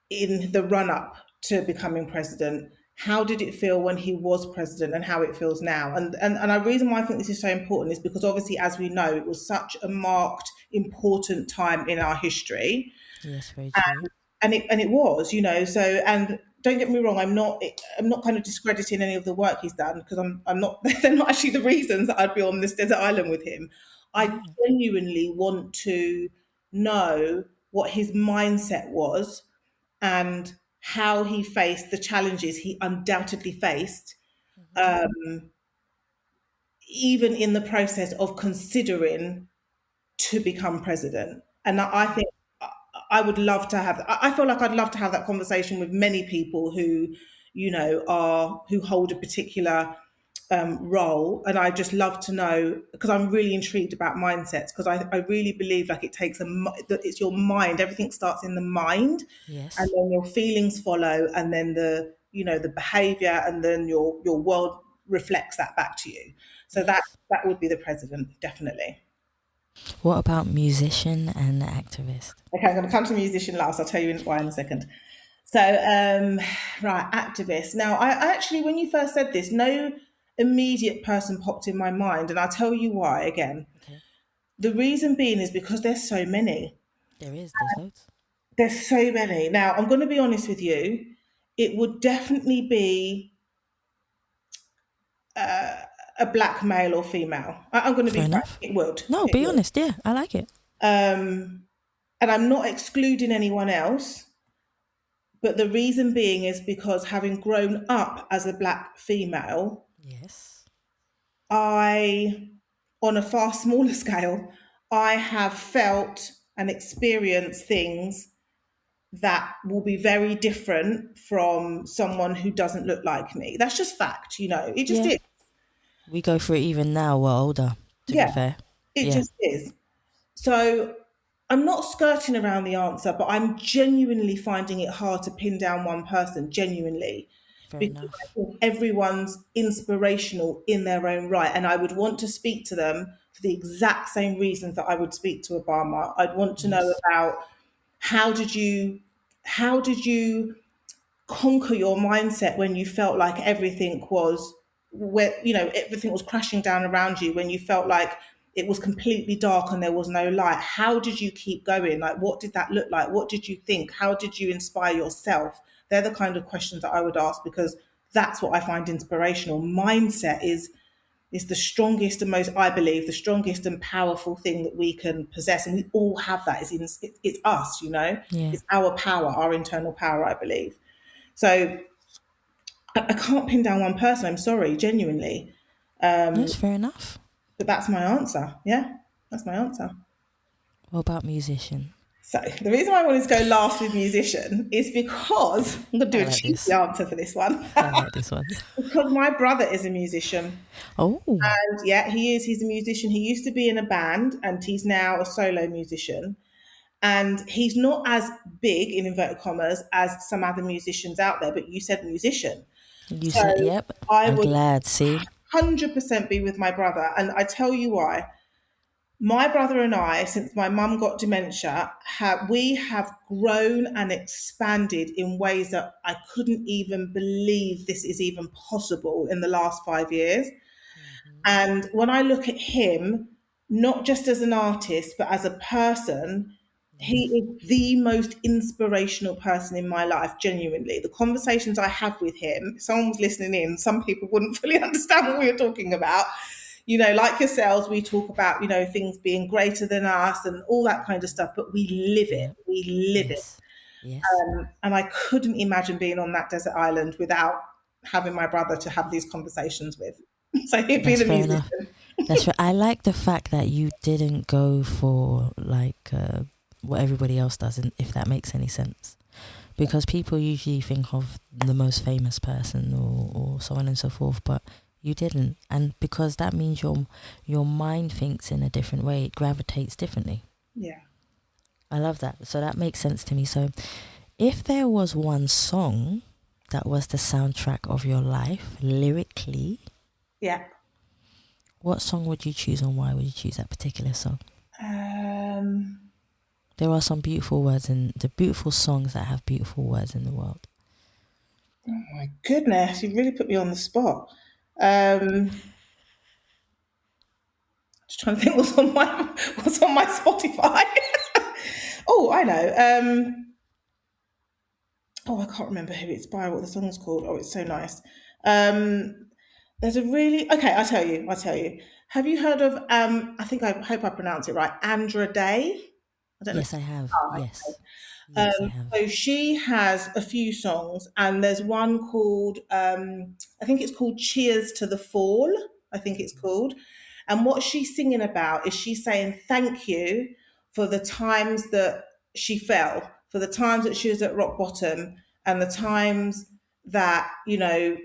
in the run-up to becoming president. How did it feel when he was president and how it feels now? And the reason why I think this is so important is because obviously, as we know, it was such a marked, important time in our history. Yes, very true. And it was, so, and don't get me wrong, I'm not kind of discrediting any of the work he's done, because I'm not, they're not actually the reasons that I'd be on this desert island with him. I genuinely want to know what his mindset was and how he faced the challenges he undoubtedly faced, even in the process of considering to become president. And I think I would love to have, I feel like I'd love to have that conversation with many people who, who hold a particular role. And I just love to know, because I'm really intrigued about mindsets, because I really believe like it takes it's your mind, everything starts in the mind. Yes. And then your feelings follow, and then the behavior, and then your world reflects that back to you. So that would be the president, definitely. What about musician and activist? Okay, I'm going to come to musician last. I'll tell you why in a second. So, right, activist. Now, I actually, when you first said this, no immediate person popped in my mind, and I'll tell you why again. Okay. The reason being is because there's so many. There's loads. There's so many. Now, I'm going to be honest with you. It would definitely be a black male or female. I'm going to be frank. It would. No, be honest. Yeah, I like it. And I'm not excluding anyone else. But the reason being is because having grown up as a black female, yes, on a far smaller scale, I have felt and experienced things that will be very different from someone who doesn't look like me. That's just fact, it just is. We go through it even now, we're older, to be fair. It just is. So I'm not skirting around the answer, but I'm genuinely finding it hard to pin down one person, genuinely. Because I think everyone's inspirational in their own right. And I would want to speak to them for the exact same reasons that I would speak to Obama. I'd want to know about how did you conquer your mindset when you felt like everything was everything was crashing down around you, when you felt like it was completely dark and there was no light. How did you keep going? Like, what did that look like? What did you think? How did you inspire yourself? They're the kind of questions that I would ask, because that's what I find inspirational. Mindset is the strongest and most, I believe, the strongest and powerful thing that we can possess. And we all have that. It's us, you know, it's our power, our internal power, I believe. So I can't pin down one person. I'm sorry, genuinely. That's fair enough. But that's my answer. Yeah, that's my answer. What about musician? So the reason why I wanted to go last with musician is because I'm going to do a cheeky answer for this one. I like this one. Because my brother is a musician. Oh. And yeah, he is. He's a musician. He used to be in a band and he's now a solo musician. And he's not as big, in inverted commas, as some other musicians out there, but you said musician. You said, yep. I'm glad, see? 100% be with my brother. And I tell you why. My brother and I, since my mum got dementia, we have grown and expanded in ways that I couldn't even believe this is even possible in the last 5 years. Mm-hmm. And when I look at him, not just as an artist, but as a person, he is the most inspirational person in my life, genuinely. The conversations I have with him, if someone was listening in, some people wouldn't fully understand what we were talking about. You know, like yourselves, we talk about, you know, things being greater than us and all that kind of stuff, but we live it. We live it. Yes. And I couldn't imagine being on that desert island without having my brother to have these conversations with. So he'd be the musician. That's right. I like the fact that you didn't go for like what everybody else does, if that makes any sense. Because people usually think of the most famous person or so on and so forth, but you didn't. And because that means your mind thinks in a different way, it gravitates differently. Yeah. I love that. So that makes sense to me. So if there was one song that was the soundtrack of your life, lyrically, what song would you choose and why would you choose that particular song? There are some beautiful words in the beautiful songs that have beautiful words in the world. Oh my goodness, you really put me on the spot. Just trying to think what's on my Spotify. Oh, I know. I can't remember who it's by, what the song's called. Oh, it's so nice. There's a really I'll tell you. Have you heard of I hope I pronounce it right, Andra Day? Yes, I have. Yes. Okay. Yes, I have. So she has a few songs, and there's one called I think it's called Cheers to the Fall, I think it's called. And what she's singing about is she's saying thank you for the times that she fell, for the times that she was at rock bottom, and the times that, you know,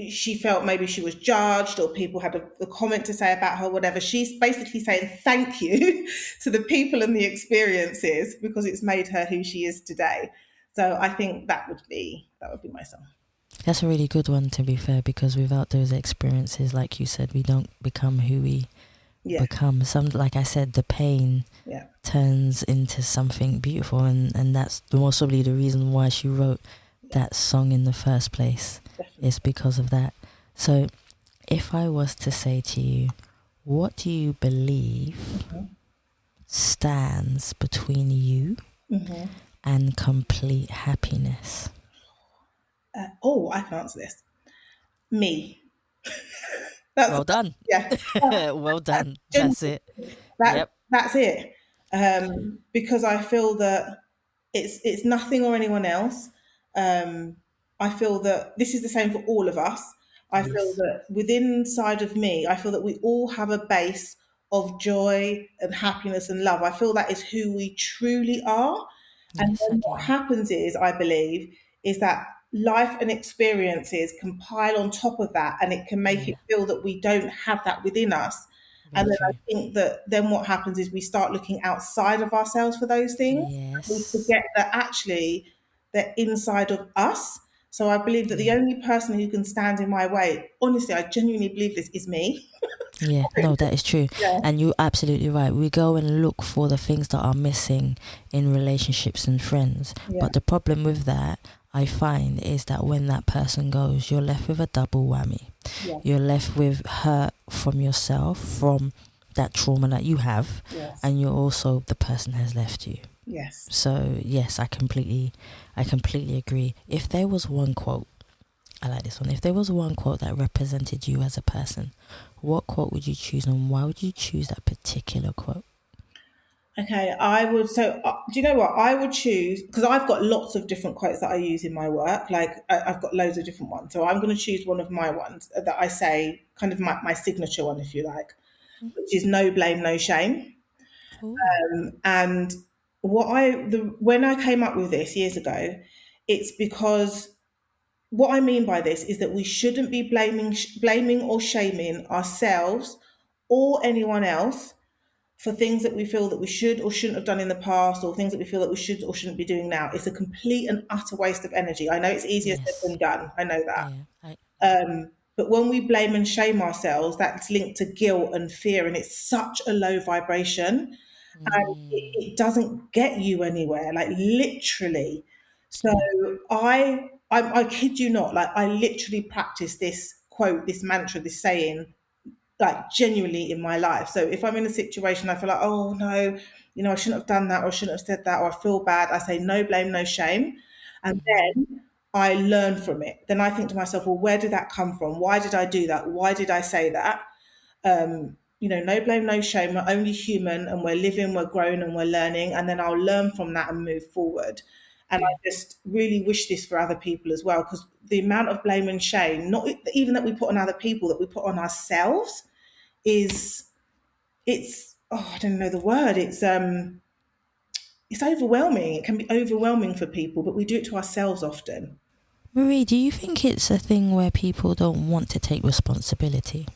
she felt maybe she was judged or people had a comment to say about her, whatever. She's basically saying thank you to the people and the experiences because it's made her who she is today. So I think that would be my song. That's a really good one, to be fair, because without those experiences, like you said, we don't become who we become. Like I said, the pain turns into something beautiful, and that's most probably the reason why she wrote that song in the first place. Definitely. Is because of that. So if I was to say to you, what do you believe stands between you and complete happiness? I can answer this. Me. Well done. Yeah. Well done. That's it. That's it. Because I feel that it's nothing or anyone else. I feel that this is the same for all of us. I feel that within inside of me, I feel that we all have a base of joy and happiness and love. I feel that is who we truly are. And then what happens is, I believe, is that life and experiences can pile on top of that, and it can make it feel that we don't have that within us. And then I think that then what happens is we start looking outside of ourselves for those things. Yes. We forget that actually they're inside of us. So I believe that the only person who can stand in my way, honestly, I genuinely believe this, is me. Yeah, no, that is true. Yeah. And you're absolutely right. We go and look for the things that are missing in relationships and friends. Yeah. But the problem with that, I find, is that when that person goes, you're left with a double whammy. Yeah. You're left with hurt from yourself, from that trauma that you have, Yes. and you're also the person has left you. Yes. So yes, I completely agree. If there was one quote, I like this one. If there was one quote that represented you as a person, what quote would you choose, and why would you choose that particular quote? Okay, I would. So, do you know what? I would choose, because I've got lots of different quotes that I use in my work. Like, I've got loads of different ones. So, I'm going to choose one of my ones that I say, kind of my signature one, if you like, which is no blame, no shame. Ooh. And when I came up with this years ago, it's because what I mean by this is that we shouldn't be blaming or shaming ourselves or anyone else for things that we feel that we should or shouldn't have done in the past, or things that we feel that we should or shouldn't be doing now. It's a complete and utter waste of energy. I know it's easier said Yes. than done. I know that. Yeah. But when we blame and shame ourselves, that's linked to guilt and fear, and it's such a low vibration, and it doesn't get you anywhere. Like, literally. So I kid you not. Like, I literally practice this quote, this mantra, this saying, like, genuinely in my life. So if I'm in a situation, I feel like, oh no, I shouldn't have done that, or I shouldn't have said that, or I feel bad, I say no blame, no shame. And then I learn from it. Then I think to myself, well, where did that come from? Why did I do that? Why did I say that? No blame, no shame. We're only human, and we're living, we're growing, and we're learning. And then I'll learn from that and move forward. And I just really wish this for other people as well, because the amount of blame and shame, not even that we put on other people, that we put on ourselves, I don't know the word. It's overwhelming. It can be overwhelming for people, but we do it to ourselves often. Marie, do you think it's a thing where people don't want to take responsibility?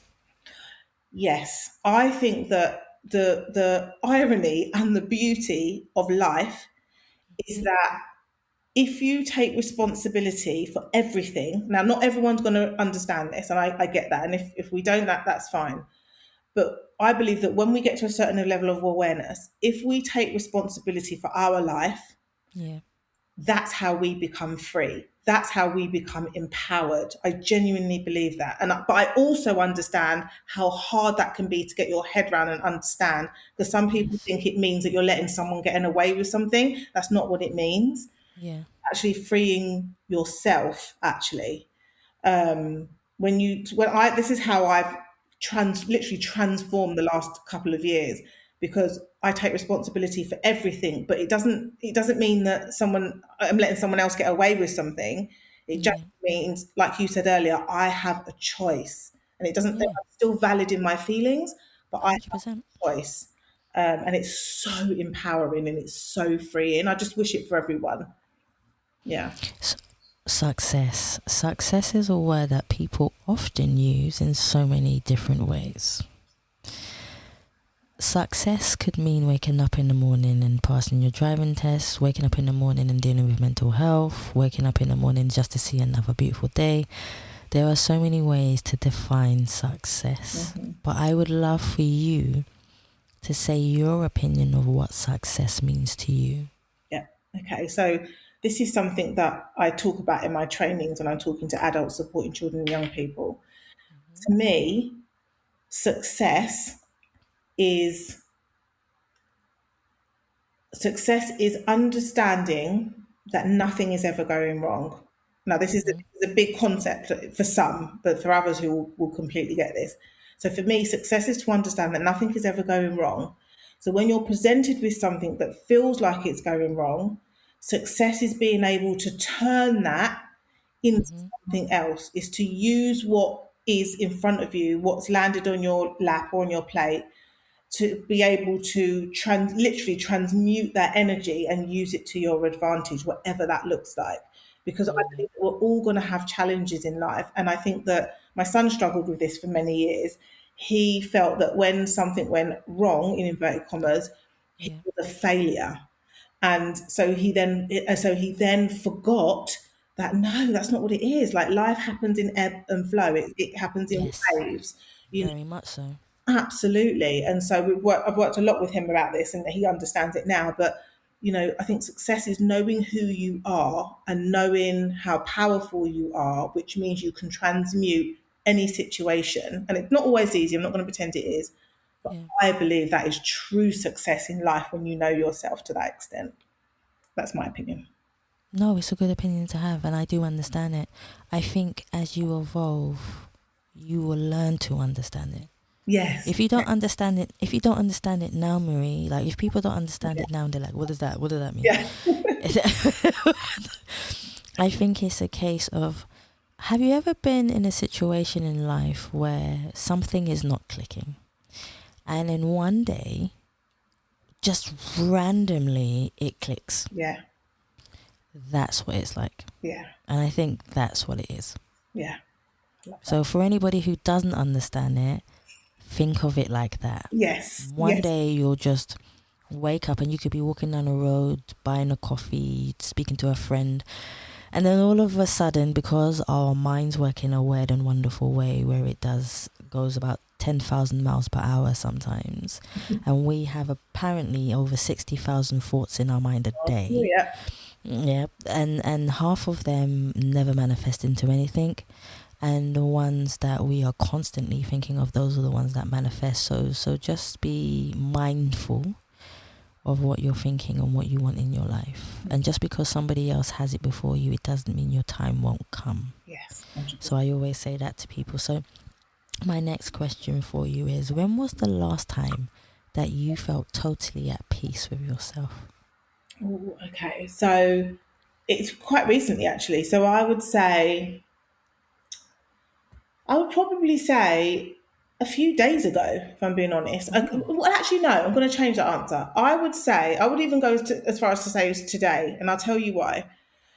Yes, I think that the irony and the beauty of life is that if you take responsibility for everything, now not everyone's going to understand this, and I get that, and if we don't, that's fine. But I believe that when we get to a certain level of awareness, if we take responsibility for our life, Yeah. that's how we become free. That's how we become empowered. I genuinely believe that. But I also understand how hard that can be to get your head around and understand, because some people think it means that you're letting someone get away with something. That's not what it means. Yeah. Actually freeing yourself, actually. This is how I've literally transformed the last couple of years, because I take responsibility for everything. But it doesn't mean that I'm letting someone else get away with something. It just means, like you said earlier, I have a choice, and it doesn't. I'm still valid in my feelings, but I have 100%. a choice, and it's so empowering and it's so freeing. I just wish it for everyone. Yeah. Success. Success is a word that people often use in so many different ways. Success could mean waking up in the morning and passing your driving test, waking up in the morning and dealing with mental health, waking up in the morning just to see another beautiful day. There are so many ways to define success. But I would love for you to say your opinion of what success means to you. Yeah. Okay. So this is something that I talk about in my trainings when I'm talking to adults supporting children and young people. To me, success is understanding that nothing is ever going wrong. Now, this is a big concept for some, but for others who will completely get this. So for me, success is to understand that nothing is ever going wrong. So when you're presented with something that feels like it's going wrong, success is being able to turn that into something else, is to use what is in front of you, what's landed on your lap or on your plate, to be able to literally transmute that energy and use it to your advantage, whatever that looks like. Because I believe that we're all going to have challenges in life. And I think that my son struggled with this for many years. He felt that when something went wrong, in inverted commas, he was a failure. And so he then forgot that, no, that's not what it is. Like, life happens in ebb and flow. It happens in waves. Very much so. Absolutely. And so I've worked a lot with him about this, and he understands it now. But, I think success is knowing who you are and knowing how powerful you are, which means you can transmute any situation. And it's not always easy. I'm not going to pretend it is. Yeah. I believe that is true success in life when you know yourself to that extent. That's my opinion. No, it's a good opinion to have, and I do understand it. I think as you evolve, you will learn to understand it. Yes. If you don't understand it now, Marie, like if people don't understand it now, they're like, what does that mean? Yeah. I think it's a case of, have you ever been in a situation in life where something is not clicking, and then one day, just randomly, it clicks? Yeah. That's what it's like. Yeah. And I think that's what it is. Yeah. So for anybody who doesn't understand it, think of it like that. Yes. One Yes. day you'll just wake up and you could be walking down the road, buying a coffee, speaking to a friend, and then all of a sudden, because our minds work in a weird and wonderful way where it goes about 10,000 miles per hour sometimes, and we have apparently over 60,000 thoughts in our mind a day. Yeah. Yeah, and half of them never manifest into anything, and the ones that we are constantly thinking of, those are the ones that manifest. So just be mindful of what you're thinking and what you want in your life. And just because somebody else has it before you, it doesn't mean your time won't come. Yes. So I always say that to people. So my next question for you is, when was the last time that you felt totally at peace with yourself? Ooh, okay. So it's quite recently, actually. So I would probably say a few days ago, if I'm being honest. Well, actually, no, I'm going to change that answer. I would even go as far as to say it's today, and I'll tell you why.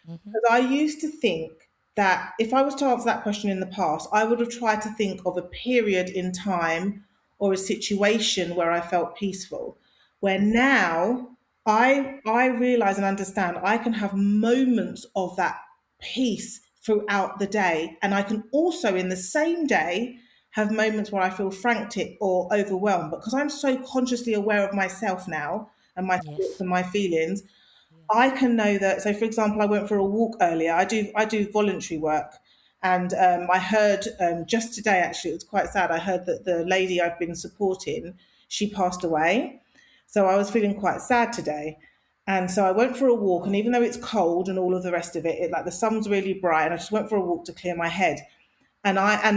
Because I used to think that if I was to answer that question in the past, I would have tried to think of a period in time or a situation where I felt peaceful. Where now I realize and understand I can have moments of that peace throughout the day. And I can also in the same day have moments where I feel frantic or overwhelmed. But because I'm so consciously aware of myself now and my thoughts and my feelings, I can know that. So, for example, I went for a walk earlier. I do voluntary work, and I heard just today. Actually, it was quite sad. I heard that the lady I've been supporting, she passed away. So I was feeling quite sad today, and so I went for a walk. And even though it's cold and all of the rest of it, like the sun's really bright, and I just went for a walk to clear my head. And I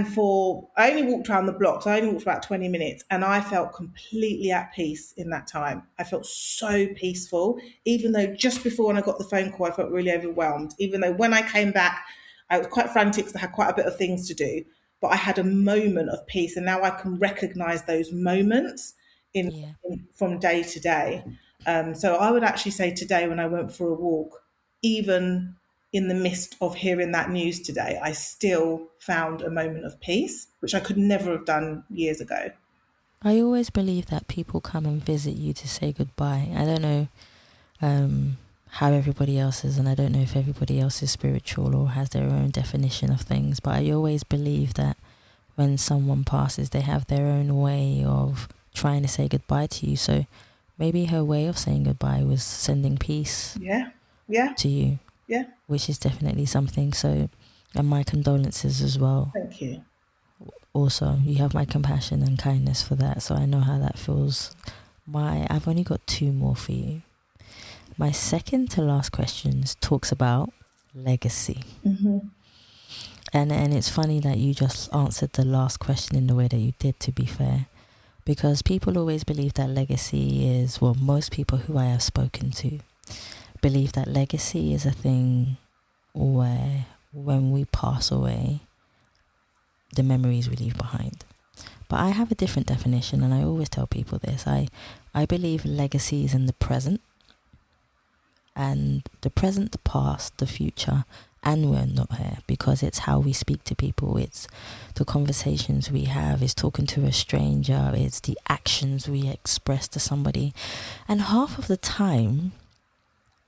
only walked around the block, so I only walked about 20 minutes, and I felt completely at peace in that time. I felt so peaceful, even though just before when I got the phone call, I felt really overwhelmed. Even though when I came back, I was quite frantic because I had quite a bit of things to do, but I had a moment of peace, and now I can recognize those moments from day to day. So I would actually say today when I went for a walk, even in the midst of hearing that news today, I still found a moment of peace, which I could never have done years ago. I always believe that people come and visit you to say goodbye. I don't know how everybody else is, and I don't know if everybody else is spiritual or has their own definition of things, but I always believe that when someone passes, they have their own way of trying to say goodbye to you. So maybe her way of saying goodbye was sending peace to you. Yeah. Which is definitely something. So, and my condolences as well. Thank you. Also, you have my compassion and kindness for that. So I know how that feels. I've only got 2 more for you. My second to last question talks about legacy. And it's funny that you just answered the last question in the way that you did, to be fair. Because people always believe that legacy is, well, most people who I have spoken to believe that legacy is a thing where when we pass away, the memories we leave behind. But I have a different definition, and I always tell people this. I believe legacy is in the present, and the present, the past, the future, and we're not here, because it's how we speak to people, it's the conversations we have, it's talking to a stranger, it's the actions we express to somebody. And half of the time,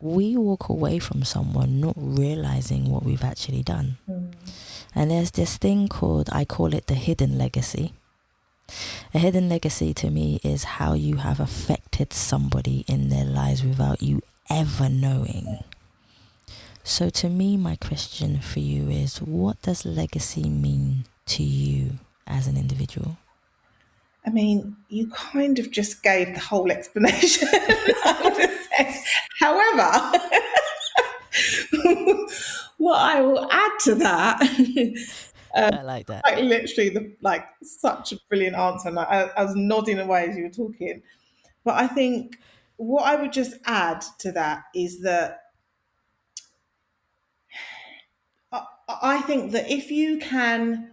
we walk away from someone not realizing what we've actually done. And there's this thing I call it the hidden legacy. A hidden legacy to me is how you have affected somebody in their lives without you ever knowing. So to me, my question for you is, what does legacy mean to you as an individual? I mean, you kind of just gave the whole explanation. I would have said. However, what I will add to that, I like that. quite literally, such a brilliant answer. And I was nodding away as you were talking. But I think what I would just add to that is that I think that if you can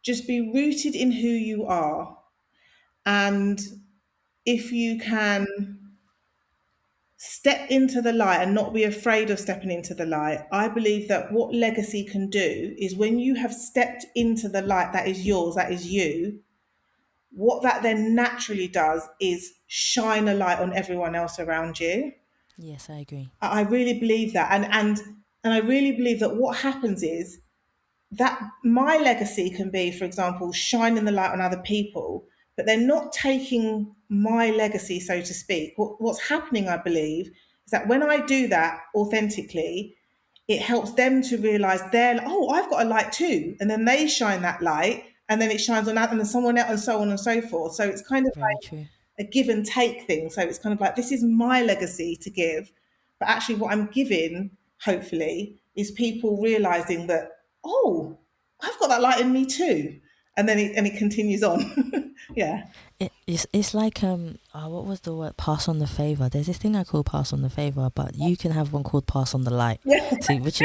just be rooted in who you are, and if you can step into the light and not be afraid of stepping into the light, I believe that what legacy can do is when you have stepped into the light that is yours, that is you, what that then naturally does is shine a light on everyone else around you. Yes, I agree. I really believe that. And I really believe that what happens is that my legacy can be, for example, shining the light on other people, but they're not taking my legacy, so to speak. What's happening, I believe, is that when I do that authentically, it helps them to realize they're like, oh, I've got a light too. And then they shine that light, and then it shines on that, and then someone else, and so on and so forth. So it's kind of Very like true. a give and take thing. So it's kind of like, this is my legacy to give. But actually what I'm giving, hopefully, is people realizing that, oh, I've got that light in me too. And then it continues on. Yeah. It's like what was the word? Pass on the favor. There's this thing I call pass on the favor, but you can have one called pass on the light. Yeah. See, which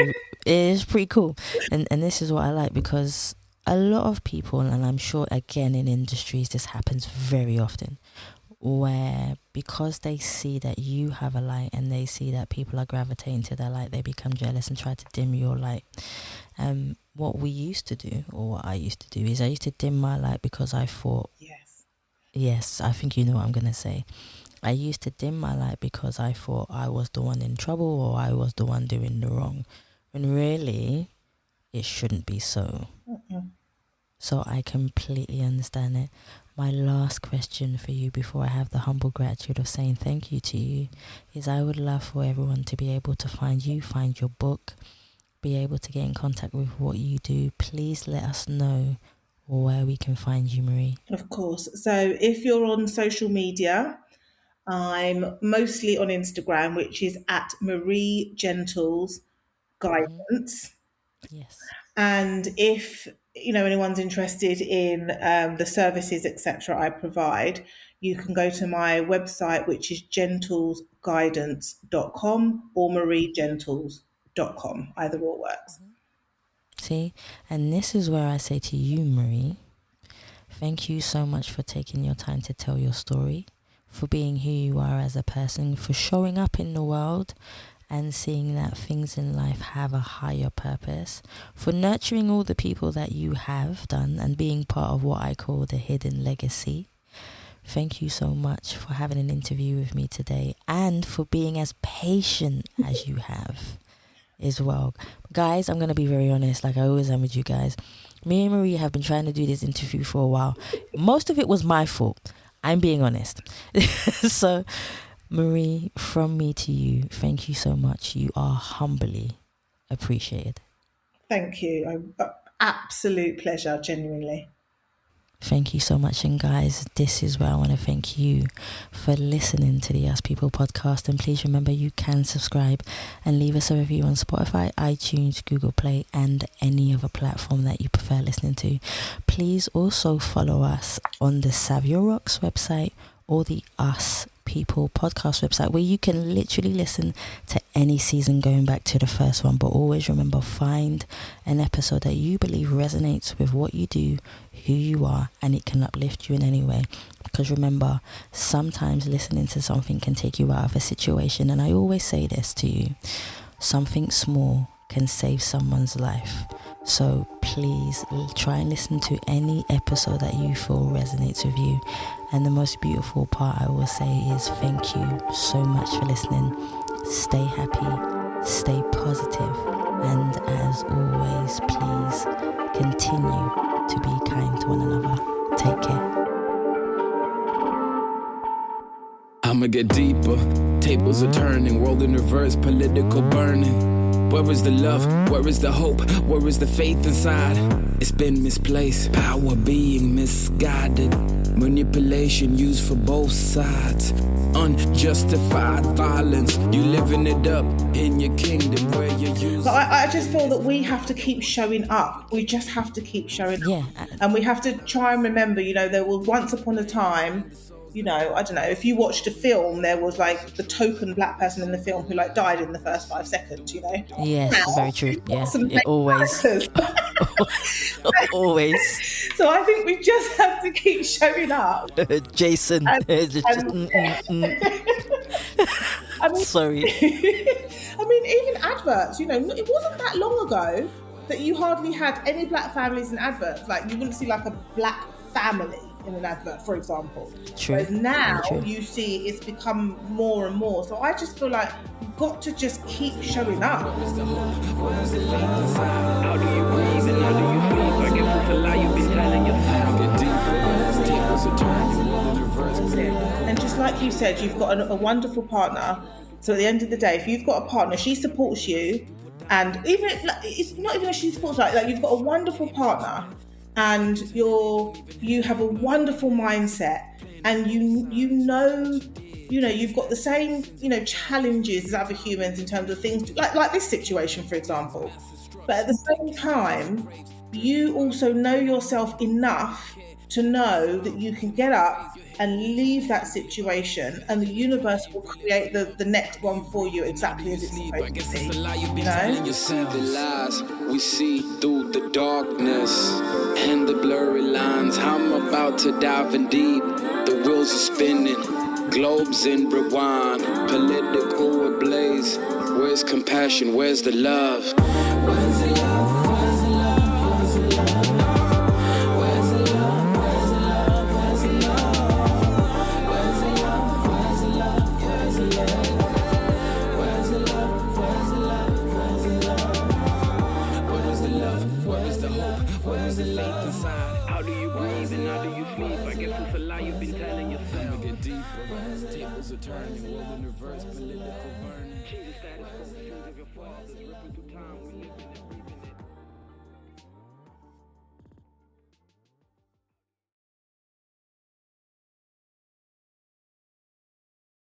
is pretty cool. And this is what I like, because a lot of people, and I'm sure again in industries this happens very often, where because they see that you have a light and they see that people are gravitating to their light, they become jealous and try to dim your light. What we used to do, or what I used to do, is I used to dim my light because I thought, yes, I think you know what I'm going to say. I used to dim my light because I thought I was the one in trouble, or I was the one doing the wrong, when really it shouldn't be so. So I completely understand it. My last question for you before I have the humble gratitude of saying thank you to you is, I would love for everyone to be able to find you, find your book, be able to get in contact with what you do. Please let us know where we can find you, Marie. Of course. So if you're on social media, I'm mostly on Instagram, which is at Marie Gentles Guidance. Yes. And if anyone's interested in the services, etc., I provide, you can go to my website, which is gentlesguidance.com or mariegentles.com. Either or works. See, and this is where I say to you, Marie, thank you so much for taking your time to tell your story, for being who you are as a person, for showing up in the world and seeing that things in life have a higher purpose, for nurturing all the people that you have done and being part of what I call the hidden legacy. Thank you so much for having an interview with me today, and for being as patient as you have as well. Guys, I'm going to be very honest, like I always am with you guys. Me and Marie have been trying to do this interview for a while. Most of it was my fault. I'm being honest. So, Marie, from me to you, thank you so much. You are humbly appreciated. Thank you. Absolute pleasure, genuinely. Thank you so much. And guys, this is where I want to thank you for listening to the Us People podcast. And please remember, you can subscribe and leave us a review on Spotify, iTunes, Google Play, and any other platform that you prefer listening to. Please also follow us on the Savia Rocks website or the Us People podcast website, where you can literally listen to any season going back to the first one. But always remember, find an episode that you believe resonates with what you do, who you are, and it can uplift you in any way. Because remember, sometimes listening to something can take you out of a situation, and I always say this to you: something small can save someone's life. So please try and listen to any episode that you feel resonates with you. And the most beautiful part I will say is, thank you so much for listening. Stay happy, stay positive, and as always, please continue to be kind to one another. Take care. I'ma get deeper. Tables are turning, world in reverse, political burning. Where is the love? Where is the hope? Where is the faith inside? It's been misplaced, power being misguided, manipulation used for both sides, unjustified violence. You living it up in your kingdom where you use. But I just feel that we have to keep showing up. We just have to keep showing up. And we have to try and remember, there was once upon a time, I don't know, if you watched a film, there was like the token black person in the film who like died in the first 5 seconds, Yes, now, very true. Yeah, always. Always. So I think we just have to keep showing up. Jason. I mean, sorry. I mean, even adverts, it wasn't that long ago that you hardly had any black families in adverts. Like, you wouldn't see like a black family in an advert, for example. True. Whereas now you see it's become more and more. So I just feel like you've got to just keep showing up. How do you breathe and how do you feel? I guess it's a lie you've been telling yourself. And just like you said, you've got a wonderful partner. So at the end of the day, if you've got a partner, she supports you, and even it's not even that she supports, like you've got a wonderful partner, and you have a wonderful mindset, and you've got the same challenges as other humans in terms of things like this situation, for example. But at the same time, you also know yourself enough to know that you can get up and leave that situation, and the universe will create the next one for you exactly as it's supposed to be. You see the lies we see through the darkness and the blurry lines. I'm about to dive in deep. The wheels are spinning, globes in rewind, political ablaze. Where's compassion? Where's the love? Where's the love? Where's the love? Where's the love? Where's the love? Where's the love? Where's the love? Where's the love? Where's the love? Where's the love? Where's the love? Where's the love? Where's the love? Where is the love? Where is the hope? Where is the faith inside? How do you breathe and how do you sleep? I guess it's a lie you've been telling yourself. Get deeper. Tables are turning, world in reverse, political burning. Change the status quo, the sins of your fathers, ripping through time, we live in it.